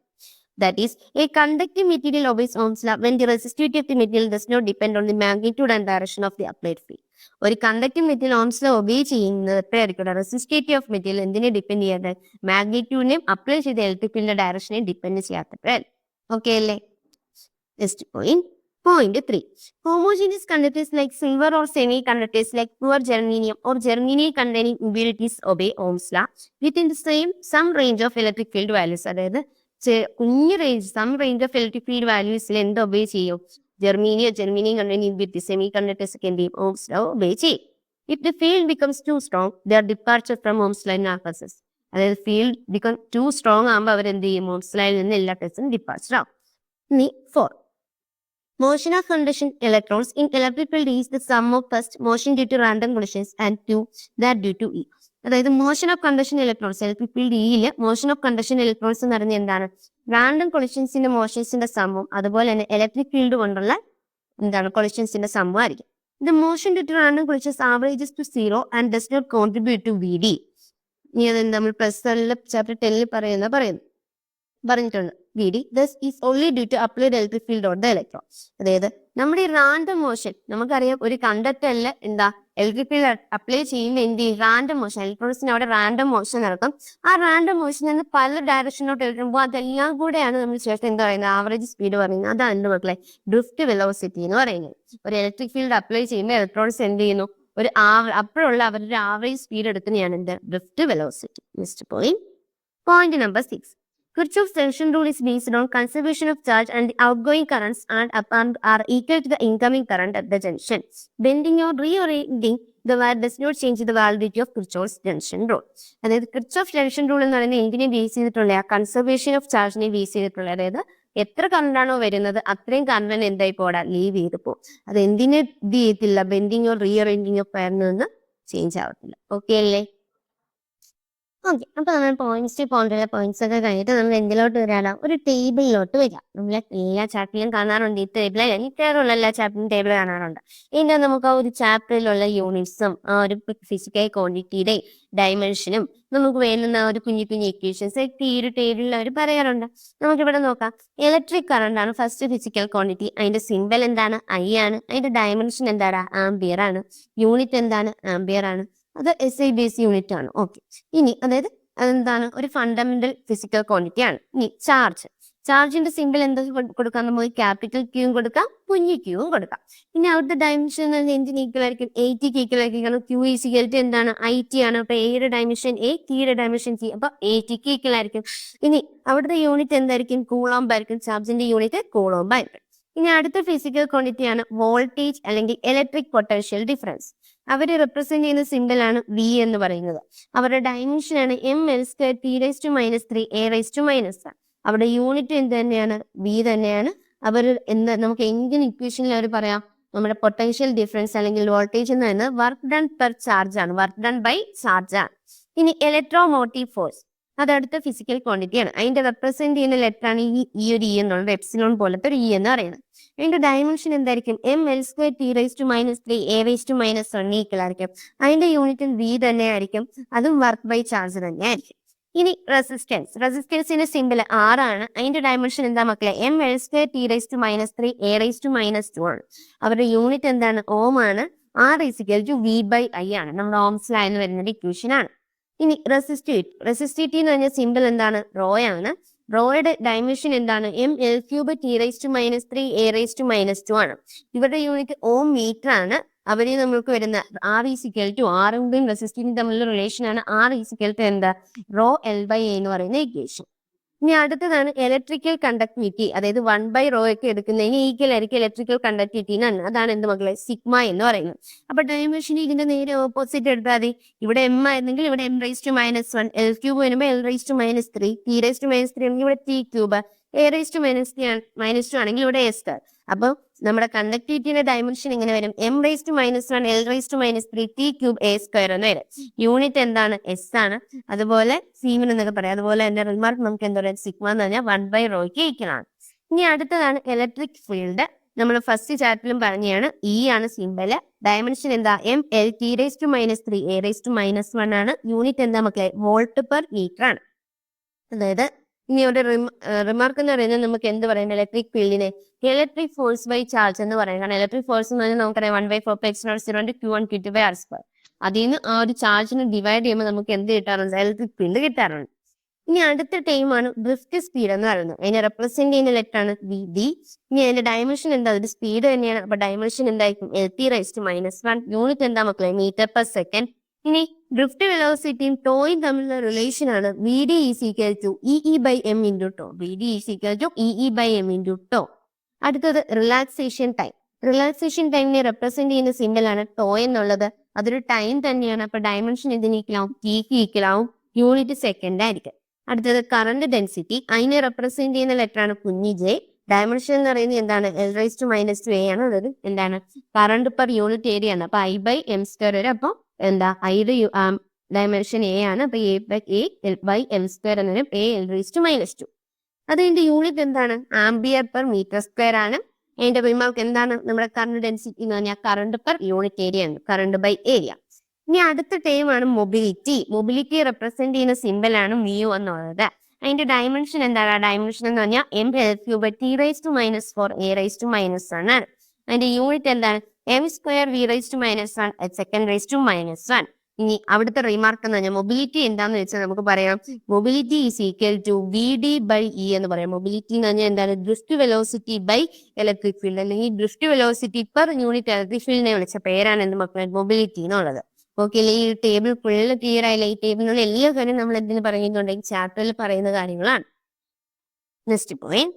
That is, a conductive material obeys Ohm's law when the resistivity of the material does not depend on the magnitude and direction of the applied field. ഒരു conductive material Ohm's law obey ചെയ്യുന്നത് എപ്പോഴായിരിക്കും, resistivity of material എന്തിനെ depend ചെയ്യാതെ, മാഗ്നിറ്റ്യൂഡിനെയും apply ചെയ്ത electric ഫീൽഡിന്റെ ഡയറക്ഷനെയും depend ചെയ്യാത്തപ്പോഴല്ലേ. ഓക്കെ അല്ലേ? Next point 3, homogeneous conductors like silver or semiconductors like pure germanium or germanium containing impurities obey Ohm's law within the some range of electric field values. അതായത് കുഞ്ഞു range, some range of electric field വാല്യൂസിൽ എന്ത് obey ചെയ്യും, germanium containing impurities, സെമികണ്ടക്ടേഴ്സ് ഒക്കെ എന്ത് ചെയ്യും, Ohm's law obey ചെയ്യും. If the field becomes too strong, their departure from Ohm's law occurs. അതായത് ഫീൽഡ് ബിക്കം ടു സ്ട്രോങ് ആകുമ്പോൾ അവർ എന്ത് ചെയ്യും, മോൺസ് ലൈനിൽ നിന്ന് എല്ലാ ടെസ്റ്റും ഡിപ്പാച്ചർ ആവും. ഇനി 4, motion of conduction electrons in electric field is the sum of first motion due to random collisions and 2 that due to E. അതായത് motion of conduction electrons electric field ഇയില് മോഷൻ ഓഫ് കണ്ടക്ഷൻ ഇലക്ട്രോൺസ് എന്ന് പറയുന്നത് എന്താണ്, random കൊളിഷൻസിന്റെ മോഷൻസിന്റെ സമ്മും അതുപോലെ തന്നെ electric field കൊണ്ടുള്ള എന്താണ് കൊളിഷൻസിന്റെ സമ്മും ആയിരിക്കും. The motion due to random collisions averages to 0 and does not contribute to V D. ഇനി അത് നമ്മൾ +1 ചാപ്റ്റർ 10 പറഞ്ഞിട്ടുണ്ട്. V D thus is only due to applied electric field on the electron. അതായത് നമ്മുടെ ഈ റാൻഡം മോഷൻ, നമുക്കറിയാം ഒരു കണ്ടക്ടറിൽ എന്താ ഇലക്ട്രിക് ഫീൽഡ് അപ്ലൈ ചെയ്യുന്ന എന്ത് ചെയ്യും, റാൻഡം മോഷൻ, ഇലക്ട്രോൺസിന് അവിടെ റാൻഡം മോഷൻ നടക്കും. ആ റാൻഡം മോഷൻ നിന്ന് പല ഡയറക്ഷനിലോട്ട് എടുക്കുമ്പോൾ അതെല്ലാം കൂടെയാണ് നമ്മൾ ചേർത്ത് എന്താ പറയുന്നത്, ആവറേജ് സ്പീഡ് പറയുന്നത്. അതാണ് എന്ത് മക്കളെ, ഡ്രിഫ്റ്റ് വെലോസിറ്റി എന്ന് പറയുന്നത്. ഒരു ഇലക്ട്രിക് ഫീൽഡ് അപ്ലൈ ചെയ്യുമ്പോൾ ഇലക്ട്രോൺസ് എന്ത് ചെയ്യുന്നു, ഒരു അപ്പോഴുള്ള അവരുടെ ആവറേജ് സ്പീഡ് എടുക്കുന്നതാണ് എന്ത്, drift velocity. Next point number 6, Kirchhoff's tension rule is based on conservation of charge and the outgoing currents are equal to the incoming current at the junction. Bending or reorienting the wire does not change the validity of Kirchhoff's tension rule. അതായത് Kirchhoff tension rule എന്ന് പറയുന്നത് എന്തിനെ base ചെയ്തിട്ടുള്ള, conservation of ചാർജിനെ base ചെയ്തിട്ടുള്ള. അതായത് എത്ര കറണ്ടാണോ വരുന്നത് അത്രയും കറണ്ടിന് എന്തായി പോടാ, ലീവ് ചെയ്ത് പോകും. അത് എന്തിനെ ഇത് ചെയ്യത്തില്ല, ബെൻഡിങ്ങോ റീഅറേഞ്ചിങ്ങോ വയറിൽ നിന്ന് ചേഞ്ച് ആവത്തില്ല. ഓക്കെ അല്ലേ? ഓക്കെ, അപ്പൊ നമ്മൾ പോയിന്റ്സ് ഒക്കെ കഴിഞ്ഞിട്ട് നമ്മൾ എന്തിലോട്ട് വരാലോ, ഒരു ടേബിളിലോട്ട് വരാം. നമ്മൾ എല്ലാ ചാപ്റ്ററിലും കാണാറുണ്ട് ഈ ടേബിൾ, മിക്കവാറുള്ള എല്ലാ ചാപ്റ്ററിലും ടേബിൾ കാണാറുണ്ട്. ഇതിന്റെ നമുക്ക് ആ ഒരു ചാപ്റ്ററിലുള്ള യൂണിറ്റ്സും ആ ഒരു ഫിസിക്കൽ ക്വാണ്ടിറ്റിയുടെ ഡയമെൻഷനും നമുക്ക് വേണ്ടുന്ന ഒരു കുഞ്ഞു കുഞ്ഞു ഇക്വേഷൻസ് ഒക്കെ ഈ ഒരു ടേബിളിൽ അവർ പറയാറുണ്ട്. നമുക്കിവിടെ നോക്കാം. ഇലക്ട്രിക് കറണ്ട് ആണ് ഫസ്റ്റ് ഫിസിക്കൽ ക്വാണ്ടിറ്റി. അതിന്റെ സിംബൽ എന്താണ്, ഐ ആണ്. അതിന്റെ ഡയമെൻഷൻ എന്താണ്, ആംബിയർ ആണ്. യൂണിറ്റ് എന്താണ്, ആംബിയർ ആണ്. അത് SI ബേസ് യൂണിറ്റ് ആണ്. ഓക്കെ, ഇനി അതായത് അതെന്താണ്, ഒരു ഫണ്ടമെന്റൽ ഫിസിക്കൽ ക്വാണ്ടിറ്റി ആണ്. ഇനി ചാർജിന്റെ സിമ്പിൾ എന്താ കൊടുക്കാം, നമുക്ക് ക്യാപിറ്റൽ ക്യൂവും കൊടുക്കാം, കുഞ്ഞു ക്യൂവും കൊടുക്കാം. ഇനി അവിടുത്തെ ഡയമെൻഷൻ എന്തിന് ഈക്വൽ ആയിരിക്കും, 80 ഈക്വൽ ആയിരിക്കും. കാരണം ക്യൂ ഈസ് ഈക്വൽ ടു എന്താണ്, IT ആണ്. അപ്പൊ എയുടെ ഡയമെൻഷൻ A, Tയുടെ ഡയമെൻഷൻ T, അപ്പൊ 80 ഈക്വൽ ആയിരിക്കും. ഇനി അവിടുത്തെ യൂണിറ്റ് എന്തായിരിക്കും, കൂളോംബ് ആയിരിക്കും. ചാർജിന്റെ യൂണിറ്റ് കൂളോംബ് ആയിരിക്കും. ഇനി അടുത്ത ഫിസിക്കൽ ക്വാണ്ടിറ്റി ആണ് വോൾട്ടേജ് അല്ലെങ്കിൽ ഇലക്ട്രിക് പൊട്ടൻഷ്യൽ ഡിഫറൻസ്. അവര് റെപ്രസെന്റ് ചെയ്യുന്ന സിമ്പിൾ ആണ് V എന്ന് പറയുന്നത്. അവരുടെ ഡയമെൻഷൻ ആണ് mL² T⁻³ A⁻⁻. അവരുടെ യൂണിറ്റ് എന്ത് തന്നെയാണ്, V തന്നെയാണ്. അവർ നമുക്ക് എന്തിന് ഇക്വേഷനിൽ അവർ പറയാം, നമ്മുടെ പൊട്ടൻഷ്യൽ ഡിഫറൻസ് അല്ലെങ്കിൽ വോൾട്ടേജ് എന്ന് പറയുന്നത് വർക്ക് ഡൺ പെർ ചാർജ് ആണ്, വർക്ക് ഡൺ ബൈ ചാർജ് ആണ്. ഇനി ഇലക്ട്രോമോട്ടീവ് ഫോഴ്സ്, അതടുത്ത ഫിസിക്കൽ ക്വാണ്ടിറ്റി ആണ്. അതിന്റെ റെപ്രസെന്റ് ചെയ്യുന്ന ലെറ്റർ ആണ് ഈ ഒരു E എന്നുള്ളത്, എപ്സിലോൺ പോലത്തെ ഒരു E എന്ന് പറയുന്നത്. അതിന്റെ ഡയമെൻഷൻ എന്തായിരിക്കും, mL² T⁻³ A⁻⁻1 ഈക്വൽ ആയിരിക്കും. അതിന്റെ യൂണിറ്റ് V തന്നെ ആയിരിക്കും, അതും വർക്ക് ബൈ ചാർജ് തന്നെ ആയിരിക്കും. ഇനി റെസിസ്റ്റൻസിന്റെ സിമ്പിൾ R ആണ്. അതിന്റെ ഡയമെൻഷൻ എന്താ മക്കളെ, mL² T⁻³ A⁻⁻2 ആണ്. അവരുടെ യൂണിറ്റ് എന്താണ്, ഓം ആണ്. R = V/I ആണ്. നമ്മുടെ ഓംസ് ലൈനിൽ വരുന്ന ഇക്വേഷൻ ആണ്. ഇനി റെസിസ്റ്റിവിറ്റി എന്ന് പറഞ്ഞ സിമ്പിൾ എന്താണ്, റോ ആണ്. റോയുടെ ഡയമെൻഷൻ എന്താണ്, mL³ T⁻³ A⁻⁻2 ആണ്. ഇവരുടെ യൂണിറ്റ് ഓം മീറ്റർ ആണ്. അവര് നമുക്ക് വരുന്ന R യും റെസിസ്റ്റിവിറ്റിയും തമ്മിലുള്ള റിലേഷൻ ആണ് R എന്താ, റോ L/A എന്ന് പറയുന്ന ഇക്വേഷൻ. ഇനി അടുത്തതാണ് ഇലക്ട്രിക്കൽ കണ്ടക്ടിവിറ്റി. അതായത് 1/ρ ഒക്കെ എടുക്കുന്നതിന് ഈക്വൽ ആയിരിക്കും ഇലക്ട്രിക്കൽ കണ്ടക്ടിവിറ്റി എന്നാണ്. അതാണ് എന്ത് മക്കളെ, സിഗ്മ എന്ന് പറയുന്നത്. അപ്പൊ ഡയമെൻഷൻ ഇതിന്റെ നേരെ ഓപ്പോസിറ്റ് എടുത്താൽ മതി. ഇവിടെ M ആയിരുന്നെങ്കിൽ ഇവിടെ m⁻⁻1, L³ വരുമ്പോൾ L⁻⁻3, T⁻⁻3 ആണെങ്കിൽ ഇവിടെ T³ A⁻⁻2 ആണെങ്കിൽ ഇവിടെ S². അപ്പൊ നമ്മുടെ കണ്ടക്ടിവിറ്റിയുടെ ഡയമെൻഷൻ ഇങ്ങനെ വരും, m⁻⁻1 L⁻⁻3 T³ A² എന്ന് വരും. യൂണിറ്റ് എന്താണ്, S ആണ്. അതുപോലെ സീമൻ എന്നൊക്കെ പറയാം. അതുപോലെ എന്റെ റിമാർക്ക് നമുക്ക് എന്താ പറയുക, സിഗ്മ എന്ന് പറഞ്ഞാൽ 1/ρ ഈക്വലാണ്. ഇനി അടുത്തതാണ് ഇലക്ട്രിക് ഫീൽഡ്. നമ്മൾ ഫസ്റ്റ് ചാപ്റ്ററിലും പറഞ്ഞാണ്, E ആണ് സിംബല്. ഡയമെൻഷൻ എന്താ, mL⁻³ A⁻⁻1 ആണ്. യൂണിറ്റ് എന്താ മക്കളെ, വോൾട്ട്/മീറ്റർ ആണ്. അതായത് ഇനി ഒരു റിമാർക്ക് എന്ന് പറയുന്നത് നമുക്ക് എന്ത് പറയാം, ഇലക്ട്രിക് ഫീൽഡിനെ ഇലക്ട്രിക് ഫോഴ്സ് ബൈ ചാർജ് എന്ന് പറയാം. കാരണം ഇലക്ട്രിക് ഫോഴ്സ് എന്ന് പറഞ്ഞാൽ നമുക്കറിയാം 1/4πε₀ Q1 Q2/r². അതിൽ നിന്ന് ആ ഒരു ചാർജിനെ ഡിവൈഡ് ചെയ്യുമ്പോൾ നമുക്ക് എന്ത് കിട്ടാറുണ്ട്, ഇലക്ട്രിക് ഫീൽഡ് കിട്ടാറുണ്ട്. ഇനി അടുത്ത ടൈമാണ് ഡ്രിഫ്റ്റ് സ്പീഡ് എന്ന് പറയുന്നത്. അതിനെ റെപ്രസെന്റ് ചെയ്യുന്ന ലെറ്റർ ആണ് VD. ഇനി അതിന്റെ ഡയമെൻഷൻ എന്താ, ഒരു സ്പീഡ് തന്നെയാണ്. അപ്പൊ ഡയമെൻഷൻ എന്തായിരിക്കും, LT⁻⁻1. യൂണിറ്റ് എന്താ മക്കളെ, m/s. ഇനി ഡ്രിഫ്റ്റ് വെലോസിറ്റിയും ടോയും തമ്മിലുള്ള റിലേഷൻ ആണ് VD = EE/m × τ. VD = EE/m × τ. അടുത്തത് റിലാക്സേഷൻ ടൈം. റിലാക്സേഷൻ ടൈമിനെ റെപ്രസെന്റ് ചെയ്യുന്ന സിമ്പിൾ ആണ് ടോ എന്നുള്ളത്. അതൊരു ടൈം തന്നെയാണ്. അപ്പൊ ഡയമെൻഷൻ ഇതിന് ഈക്വലാവും, T ക്ക് ഈക്വലാവും. യൂണിറ്റ് സെക്കൻഡ് ആയിരിക്കും. അടുത്തത് കറണ്ട് ഡെൻസിറ്റി, അതിനെ റെപ്രസെന്റ് ചെയ്യുന്ന ലെറ്റർ ആണ് കുഞ്ഞി ജെ. ഡയമെൻഷൻ എന്ന് പറയുന്നത് എന്താണ്? L⁻²a ആണ്. അതായത് എന്താണ്? കറണ്ട് പെർ യൂണിറ്റ് ഏരിയ ആണ്. അപ്പൊ I/m² വരെ. അപ്പൊ എന്താ ഐയുടെ ഡയമെൻഷൻ എ ആണ്. അപ്പൊ A/m² എന്ന് പറയും. A L⁻². അതിന്റെ യൂണിറ്റ് എന്താണ്? ആംബിയർ പെർ മീറ്റർ സ്ക്വയർ ആണ്. അതിന്റെ റിമാർക്ക് എന്താണ്? നമ്മുടെ കറണ്ട് ഡെൻസിറ്റി എന്ന് പറഞ്ഞാൽ കറണ്ട് പെർ യൂണിറ്റ് ഏരിയ ആണ്. Current by area. ഇനി അടുത്ത ടേം ആണ് മൊബിലിറ്റി. മൊബിലിറ്റി റെപ്രസെന്റ് ചെയ്യുന്ന സിമ്പിൾ ആണ് mu എന്നുള്ളത്. അതിന്റെ ഡയമെൻഷൻ എന്താണ്? ഡയമെൻഷൻ എന്ന് പറഞ്ഞാൽ m⁻³ T⁻⁴ ആണ്. അതിന്റെ യൂണിറ്റ് എന്താണ്? m²v⁻⁻⁴ (s²⁻⁻⁴). ഇനി അവിടുത്തെ റിമാർക്ക് എന്ന് പറഞ്ഞാൽ മൊബിലിറ്റി എന്താന്ന് വെച്ചാൽ നമുക്ക് പറയാം, mobility is equal to VD/E എന്ന് പറയാം. മൊബിലിറ്റി എന്ന് പറഞ്ഞാൽ എന്താണ്? Drift velocity by electric field, അല്ലെങ്കിൽ drift velocity per unit electric ഫീൽഡിനെ വിളിച്ച പേരാണ് എന്ത് മക്കളെ? മൊബിലിറ്റി എന്നുള്ളത്. ഓക്കെ അല്ലേ? ഈ ടേബിൾ ഫുള്ള് ക്ലിയർ ആയില്ല? ഈ ടേബിളിലുള്ള എല്ലാ കാര്യം നമ്മൾ എന്തിനു പറയുന്നുണ്ടെങ്കിൽ ചാപ്റ്ററിൽ പറയുന്ന കാര്യങ്ങളാണ്. Next point.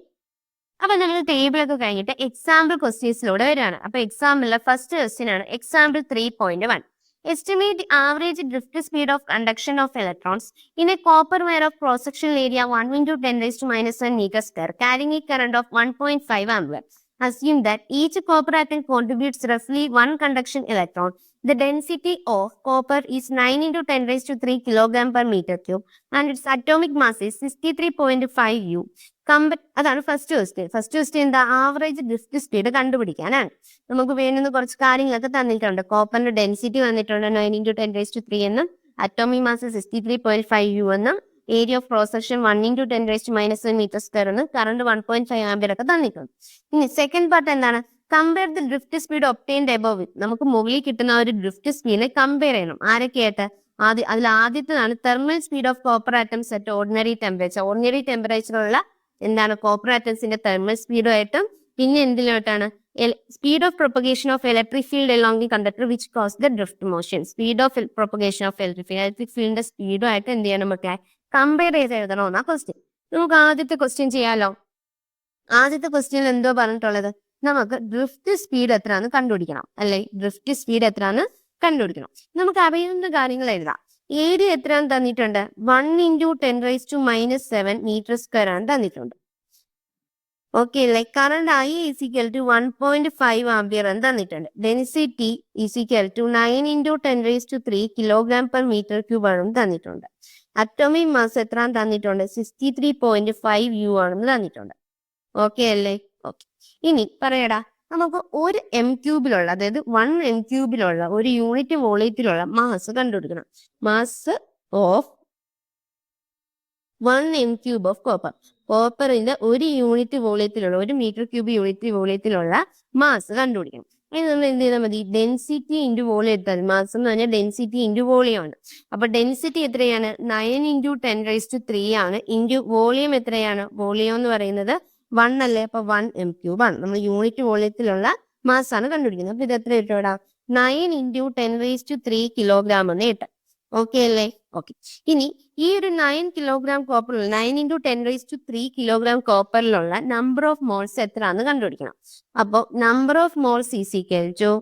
അപ്പൊ നമ്മൾ ടേബിൾ ഒക്കെ കഴിഞ്ഞിട്ട് എക്സാമ്പിൾ ക്വസ്റ്റ്യൻസിലൂടെ വരികയാണ്. അപ്പൊ എക്സാമ്പിളിലെ ഫസ്റ്റ് ക്വസ്റ്റ്യൻ ആണ് example 3.1. Estimate the average drift speed of conduction of electrons in a copper wire of cross-sectional area 1 × 10⁻⁻⁻⁴ meter square carrying a current of 1.5 ampere. Assume that each copper atom contributes roughly 1 conduction electron. The density of copper is 9 × 10⁻³ kg/m³ and its atomic mass is 63.5 U. അതാണ് first question. First question എന്താ? Average drift speed കണ്ടുപിടിക്കാനാണ്. നമുക്ക് വേണ്ടുന്ന കുറച്ച് കാര്യങ്ങളൊക്കെ തന്നിട്ടുണ്ട്. കോപ്പറിന്റെ density വന്നിട്ടുണ്ട് 9 × 10⁻³ എന്നും, അറ്റോമിക് മാസ് 63.5 U എന്നും, area of cross section 1 × 10⁻⁻⁻⁴ metre square എന്നും, കറണ്ട് 1.5 ആംപിയർ ഒക്കെ തന്നിട്ടുണ്ട്. ഇനി സെക്കൻഡ് പാർട്ട് എന്താണ്? Compare the drift speed obtained above. നമുക്ക് മുകളിൽ കിട്ടുന്ന ഒരു ഡ്രിഫ്റ്റ് സ്പീഡിനെ കമ്പയർ ചെയ്യണം. ആരൊക്കെയായിട്ട്? അതിൽ ആദ്യത്തേതാണ് thermal speed of copper atoms at ordinary temperature. Ordinary ടെമ്പറേച്ചറുള്ള എന്താണ്? കോപ്പർ ആറ്റംസിന്റെ തെർമൽ സ്പീഡുമായിട്ടും, പിന്നെ എന്തിലോട്ടാണ്? Speed of propagation of electric field along the conductor which cause the drift motion. Speed of propagation of electric ഫീൽഡിന്റെ സ്പീഡുമായിട്ട് എന്ത് ചെയ്യണം? നമുക്ക് കമ്പയർ ചെയ്ത് എഴുതണമെന്നാ ക്വസ്റ്റ്യൻ. നമുക്ക് ആദ്യത്തെ ക്വസ്റ്റ്യൻ ചെയ്യാലോ. ആദ്യത്തെ ക്വസ്റ്റ്യനിൽ എന്തോ പറഞ്ഞിട്ടുള്ളത്? നമുക്ക് ഡ്രിഫ്റ്റ് സ്പീഡ് എത്രയാന്ന് കണ്ടുപിടിക്കണം, അല്ലെ? ഡ്രിഫ്റ്റ് സ്പീഡ് എത്രയാന്ന് കണ്ടുപിടിക്കണം. നമുക്ക് അറിയുന്ന കാര്യങ്ങൾ എഴുതാം. ഏരിയ എത്രയാന്ന് തന്നിട്ടുണ്ട്? 1 × 10⁻⁻⁷ മീറ്റർ സ്ക്വയർ ആണ് തന്നിട്ടുണ്ട്. ഓക്കെ അല്ലേ? Current I is equal to 1.5 ampere എന്ന് തന്നിട്ടുണ്ട്. Density is equal to 9 × 10⁻³ kg/m³ ആണെന്ന് തന്നിട്ടുണ്ട്. അറ്റോമിക് മാസ് എത്രയാന്ന് തന്നിട്ടുണ്ട്? 63.5 U ആണെന്ന് തന്നിട്ടുണ്ട്. ഓക്കെ അല്ലേ? ഓക്കെ. ഇനി പറയടാ, നമുക്ക് ഒരു m³ അതായത് 1 m³ ഒരു യൂണിറ്റ് വോളിയത്തിലുള്ള മാസ് കണ്ടുപിടിക്കണം. Mass of 1 m³ of copper. കോപ്പറിന്റെ ഒരു യൂണിറ്റ് വോളിയത്തിലുള്ള, 1 m³ യൂണിറ്റ് വോളിയത്തിലുള്ള മാസ് കണ്ടുപിടിക്കണം. അതിന് നമ്മൾ എന്ത് ചെയ്താൽ മതി? ഡെൻസിറ്റി ഇൻറ്റു വോളിയം എടുത്താൽ. മാസ് എന്ന് പറഞ്ഞാൽ ഡെൻസിറ്റി ഇൻറ്റു വോളിയം ആണ്. അപ്പൊ ഡെൻസിറ്റി എത്രയാണ്? 9 × 10⁻³ ആണ്. ഇൻറ്റു വോളിയം എത്രയാണ്? വോളിയം എന്ന് പറയുന്നത് 1 അല്ലേ? അപ്പൊ 1 m³ ആണ്. നമ്മൾ യൂണിറ്റ് വോളിയത്തിലുള്ള മാസ് ആണ് കണ്ടുപിടിക്കുന്നത്. അപ്പൊ ഇത് എത്ര കിട്ടും? 9 × 10⁻³ kg എന്ന് കിട്ടും. ഓക്കെ അല്ലേ? ഓക്കെ. ഇനി ഈ ഒരു 9 kg കോപ്പറിലുള്ള 9 × 10⁻³ kg കോപ്പറിലുള്ള നമ്പർ ഓഫ് മോൾസ് എത്രയാണെന്ന് കണ്ടുപിടിക്കണം. അപ്പൊ number of moles is equal to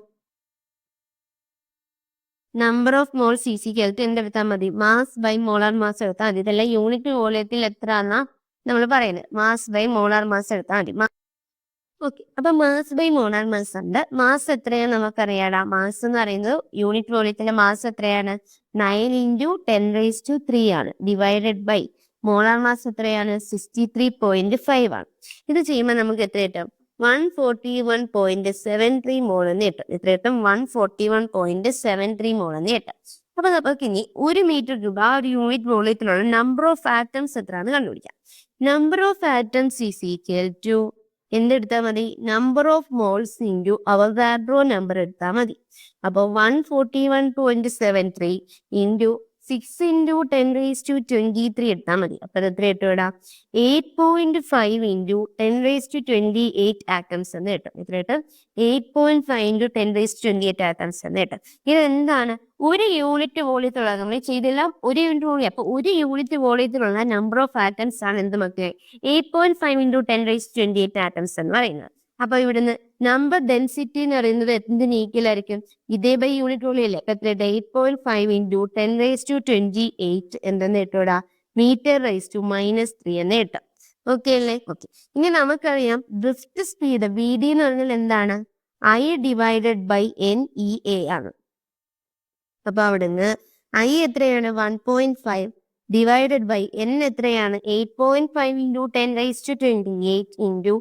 എന്തെടുത്താൽ മതി? മാസ് ബൈ മോളാർ മാസ് എടുത്താൽ മതി. ഇതെല്ലാം യൂണിറ്റ് വോളിയത്തിൽ എത്രയാന്നാ നമ്മൾ പറയുന്നത്. മാസ് ബൈ മോളാർ മാസ് എടുത്താൽ മതി. ഓക്കെ. അപ്പൊ മാസ് ബൈ മോളാർ മാസ് ഉണ്ട്. മാസ് എത്രയാണ് നമുക്കറിയാടാ? മാസ് എന്ന് പറയുന്നത് യൂണിറ്റ് വോളിയത്തിന്റെ മാസ് എത്രയാണ്? 9 × 10⁻³ ആണ്. ഡിവൈഡഡ് ബൈ മോളാർ മാസ് എത്രയാണ്? 63.5 ആണ്. ഇത് ചെയ്യുമ്പോൾ നമുക്ക് എത്ര കിട്ടും? 141.73 മോൾ എന്ന് കിട്ടും. എത്ര കിട്ടും? 141.73 മോൾ എന്ന് കിട്ടും. അപ്പൊ നമുക്ക് ഇനി 1 m³ ആ ഒരു യൂണിറ്റ് വോളിയത്തിലുള്ള നമ്പർ ഓഫ് ആറ്റംസ് എത്രയാണെന്ന് കണ്ടുപിടിക്കാം. Number of atoms is equal to എന്തെടുത്താൽ മതി? Number of moles into Avogadro number എടുത്താൽ മതി. അപ്പൊ 141.73 ഇൻറ്റു 6 × 10⁻23 എടുത്താൽ മതി. അപ്പൊ എത്ര കിട്ടും? 8.5 × 10⁻28 ആറ്റംസ് എന്ന് കിട്ടും. എത്ര കിട്ടും? 8.5 × 10⁻28 ആറ്റംസ് എന്ന് കിട്ടും. ഇത് എന്താണ്? ഒരു യൂണിറ്റ് വോളിയത്തിലുള്ള, നമ്മൾ ചെയ്തെല്ലാം ഒരു യൂണിറ്റ് വോളിയം. അപ്പൊ ഒരു യൂണിറ്റ് വോളിയത്തിലുള്ള നമ്പർ ഓഫ് ആറ്റംസ് ആണ് എന്ത് മക്കളെ? 8.5 × 10⁻28 ആറ്റംസ് എന്ന് പറയുന്നത്. അപ്പൊ ഇവിടുന്ന് നമ്പർ ഡെൻസിറ്റി എന്ന് പറയുന്നത് എന്തിന് ഈക്വലായിരിക്കും? ഇതേ ബൈ യൂണിറ്റ് വോളിയം അല്ലേ? എത്ര? 8.5 ഇൻറ്റു 10⁻28 എന്തെന്ന് കിട്ടൂടാ? മീറ്റർ റൈസ് ടു -3 എന്ന് കിട്ടും. ഓക്കെ അല്ലേ? ഓക്കെ. ഇനി നമുക്കറിയാം ഡ്രിഫ്റ്റ് സ്പീഡ് വി ഡി എന്ന് പറഞ്ഞാൽ എന്താണ്? I ഡിവൈഡഡ് ബൈ NEA ആണ്. അപ്പൊ അവിടുന്ന് I എത്രയാണ്? 1.5 ഡിവൈഡഡ് ബൈ N എത്രയാണ്? 8.5 ഇൻറ്റു 10⁻28 ഇൻറ്റു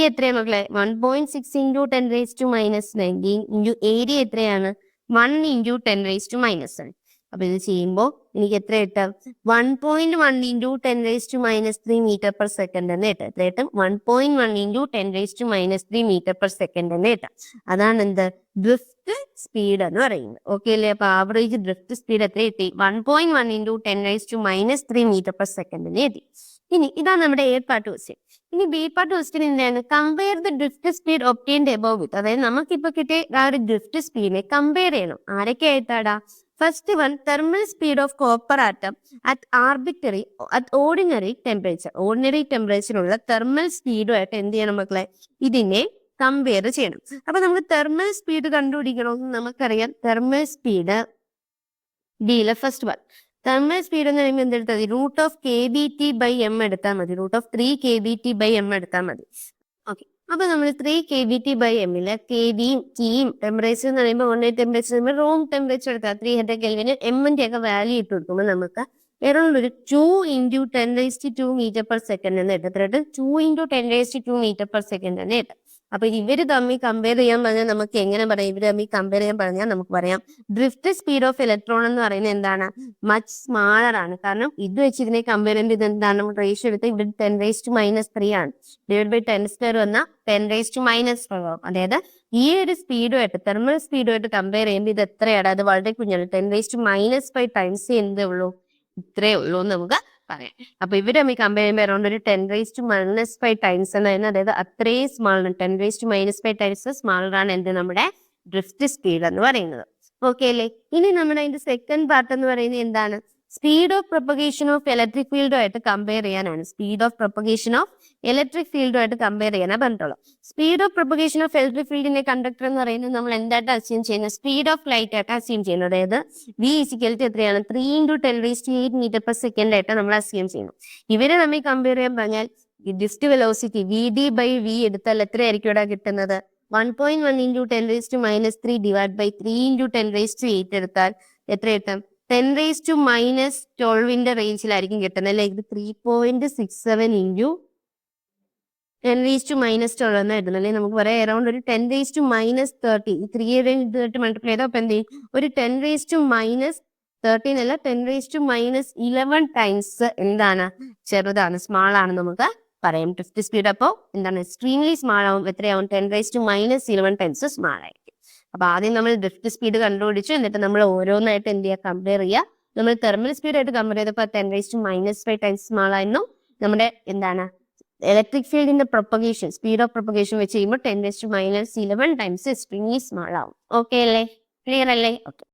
എത്രയാണ് മക്കളെ? 1.6 ഇൻറ്റു 10⁻19 ഇൻറ്റു ഏരിയ എത്രയാണ്? 1 ഇൻറ്റു 10⁻−7. അപ്പൊ ഇത് ചെയ്യുമ്പോൾ എനിക്ക് എത്ര കിട്ടും? 1.1 ഇൻറ്റു 10⁻−3 മീറ്റർ പെർ സെക്കൻഡ് എന്ന് കിട്ടും. എത്ര കിട്ടും? 1.1 ഇൻറ്റു 10⁻−3 മീറ്റർ പെർ സെക്കൻഡ് എന്ന് കിട്ടും. അതാണ് എന്ത്? ഡ്രിഫ്റ്റ് സ്പീഡ് എന്ന് പറയുന്നത്. ഓക്കെ അല്ലേ? അപ്പൊ ആവറേജ് ഡ്രിഫ്റ്റ് സ്പീഡ് എത്ര കിട്ടി? 1.1 ഇൻറ്റു 10⁻−3 മീറ്റർ പെർ സെക്കൻഡ് എന്ന് എഴുതി. ഇനി ഇതാണ് നമ്മുടെ എ പാർട്ട് ക്വസ്റ്റ്യൻ. ഇനി ബി പാർട്ട് ക്വസ്റ്റ്യൻ എന്താണ്? Compare the drift speed obtained above with. അതായത് നമുക്കിപ്പോ കിട്ടിയ ആ ഒരു ഡ്രിഫ്റ്റ് സ്പീഡിനെ കമ്പയർ ചെയ്യണം. ആരൊക്കെ ആയിട്ടാടാ? First one, thermal speed of copper atom at ordinary temperature. Ordinary ടെമ്പറേച്ചറിലുള്ള തെർമൽ സ്പീഡുമായിട്ട് എന്ത് ചെയ്യണം മക്കളെ? ഇതിനെ കമ്പയർ ചെയ്യണം. അപ്പൊ നമുക്ക് തെർമൽ സ്പീഡ് കണ്ടുപിടിക്കണമെന്ന് നമുക്കറിയാം. തെർമൽ സ്പീഡ് ഡിയിലെ ഫസ്റ്റ് വൺ തെർമൽ സ്പീഡ് എന്ന് പറയുമ്പോൾ എന്തെടുത്താൽ മതി? √KBT/m എടുത്താൽ മതി. √3KBT/m എടുത്താൽ മതി. ഓക്കെ. അപ്പൊ നമ്മൾ 3KBT/m KBയും Tയും ടെമ്പറേച്ചർ എന്ന് പറയുമ്പോൾ ഓൺലൈൻ ടെമ്പറേച്ചർ റൂം ടെമ്പറേച്ചർ എടുത്താൽ 300 കെൽവിന് എമ്മിന്റെ ഒക്കെ വാല്യൂ ഇട്ട് കൊടുക്കുമ്പോൾ നമുക്ക് അറൗണ്ട് ഒരു 2 ഇൻറ്റു 10⁻² മീറ്റർ പെർ സെക്കൻഡ് എന്ന് കിട്ടും. 2 ഇൻറ്റു 10⁻² മീറ്റർ പെർ സെക്കൻഡ് എന്ന് കിട്ടും. അപ്പൊ ഇവര് തമ്മിൽ കമ്പയർ ചെയ്യാൻ പറഞ്ഞാൽ നമുക്ക് എങ്ങനെ പറയാം? ഇവര് തമ്മിൽ കമ്പയർ ചെയ്യാൻ പറഞ്ഞാൽ നമുക്ക് പറയാം ഡ്രിഫ്റ്റ് സ്പീഡ് ഓഫ് ഇലക്ട്രോൺ എന്ന് പറയുന്നത് എന്താണ്? മച്ച് സ്മാളർ ആണ്. കാരണം ഇത് വെച്ച് ഇതിനെ കമ്പയർ ചെയ്യുമ്പോൾ ഇത് എന്താണ്? നമ്മൾ റേഷ്യോ എടുത്ത് ഇവിടെ 10⁻−3 ആണ്. ഡിവൈഡ് ബൈ 10² വന്നാൽ 10⁻−4 ആവും. അതായത് ഈ ഒരു സ്പീഡുമായിട്ട് തെർമൽ സ്പീഡുമായിട്ട് കമ്പയർ ചെയ്യുമ്പോൾ ഇത് എത്രയാണ്? അത് വളരെ കുഞ്ഞാണ്. 10⁻−5 ടൈംസ് എന്തേ ഉള്ളൂ? ഇത്രേ ഉള്ളൂ എന്ന് നമുക്ക് പറയാം. അപ്പൊ ഇവര് തമ്മിൽ കമ്പയർ ചെയ്യുമ്പോൾ അറൗണ്ട് ഒരു 10⁻−5 ടൈംസ് എന്നായിരുന്നു. അതായത് അത്രയും സ്മാൾ 10⁻−5 ടൈംസ് സ്മാളറാണ് എന്ത്? നമ്മുടെ ഡ്രിഫ്റ്റ് സ്പീഡ് എന്ന് പറയുന്നത്. ഓക്കെ അല്ലേ? ഇനി നമ്മുടെ അതിന്റെ സെക്കൻഡ് പാർട്ട് എന്ന് പറയുന്നത് എന്താണ്? Speed of propagation of electric ഫീൽഡുമായിട്ട് കമ്പയർ ചെയ്യാനാണ്. Speed of propagation of electric ഫീൽഡുമായിട്ട് കമ്പയർ ചെയ്യാനാണ് പറഞ്ഞിട്ടുള്ളൂ. Speed of propagation of electric ഫീൽഡിന്റെ കണ്ടക്ടർ എന്ന് പറയുന്നത് നമ്മൾ എന്തായിട്ട് അസ്യൂം ചെയ്യുന്നത്? സ്പീഡ് ഓഫ് ലൈറ്റ് ആയിട്ട് അസ്യൂം ചെയ്യുന്നത്. അതായത് V = എത്രയാണ്? 3 ഇൻറ്റു 10⁻8 മീറ്റർ പെർ സെക്കൻഡ് ആയിട്ട് നമ്മൾ അസ്യൂം ചെയ്യുന്നു. ഇവരെ നമ്മൾ കമ്പയർ ചെയ്യാൻ പറഞ്ഞാൽ ഡിസ്റ്റ് വെലോസിറ്റി VD/V എടുത്താൽ എത്രയായിരിക്കും ഇവിടെ കിട്ടുന്നത്? 1.1 ഇൻറ്റു 10⁻−3 ഡിവൈഡ് ബൈ 3 ഇൻറ്റു 10⁻8 എടുത്താൽ എത്ര കിട്ടും? 10⁻−12 റേഞ്ചിലായിരിക്കും കിട്ടുന്നത് അല്ലെ? ഇത് 3.67 ഇൻറ്റു 10⁻−12 എന്ന് എഴുതുന്നത് അല്ലെ? നമുക്ക് പറയാം അറൗണ്ട് ഒരു 10⁻−30. ഈ 3 മൾട്ടിപ്ലൈ ചെയ്താൽ അപ്പൊ എന്ത് ചെയ്യും? ഒരു 10⁻−13 അല്ല 10⁻11 ടൈംസ് എന്താണ്? ചെറുതാണ്, സ്മാൾ ആണ് നമുക്ക് പറയാം. ഡ്രിഫ്റ്റ് സ്പീഡ് അപ്പോൾ എന്താണ്? എക്സ്ട്രീംലി സ്മാൾ ആവും. എത്രയാവും? 10⁻−11 ടൈംസ് സ്മാൾ ആയിരിക്കും. അപ്പൊ ആദ്യം നമ്മൾ ഡ്രിഫ്റ്റ് സ്പീഡ് കണ്ടുപിടിച്ചു. എന്നിട്ട് നമ്മൾ ഓരോന്നായിട്ട് എന്ത് ചെയ്യുക? കമ്പയർ ചെയ്യുക. നമ്മൾ തെർമൽ സ്പീഡായിട്ട് കമ്പയർ ചെയ്തപ്പോൾ 10⁻−5 ടൈംസ് സ്മാൾ ആയിരുന്നു. നമ്മുടെ എന്താണ്? ഇലക്ട്രിക് ഫീൽഡിന്റെ പ്രൊപ്പഗേഷൻ, സ്പീഡ് ഓഫ് പ്രൊപ്പഗേഷൻ വെച്ച് ചെയ്യുമ്പോൾ 10⁻−11 ടൈംസ് എക്സ്ട്രീംലി സ്മാൾ ആവും. ഓക്കെ അല്ലേ? ക്ലിയർ അല്ലേ? ഓക്കെ.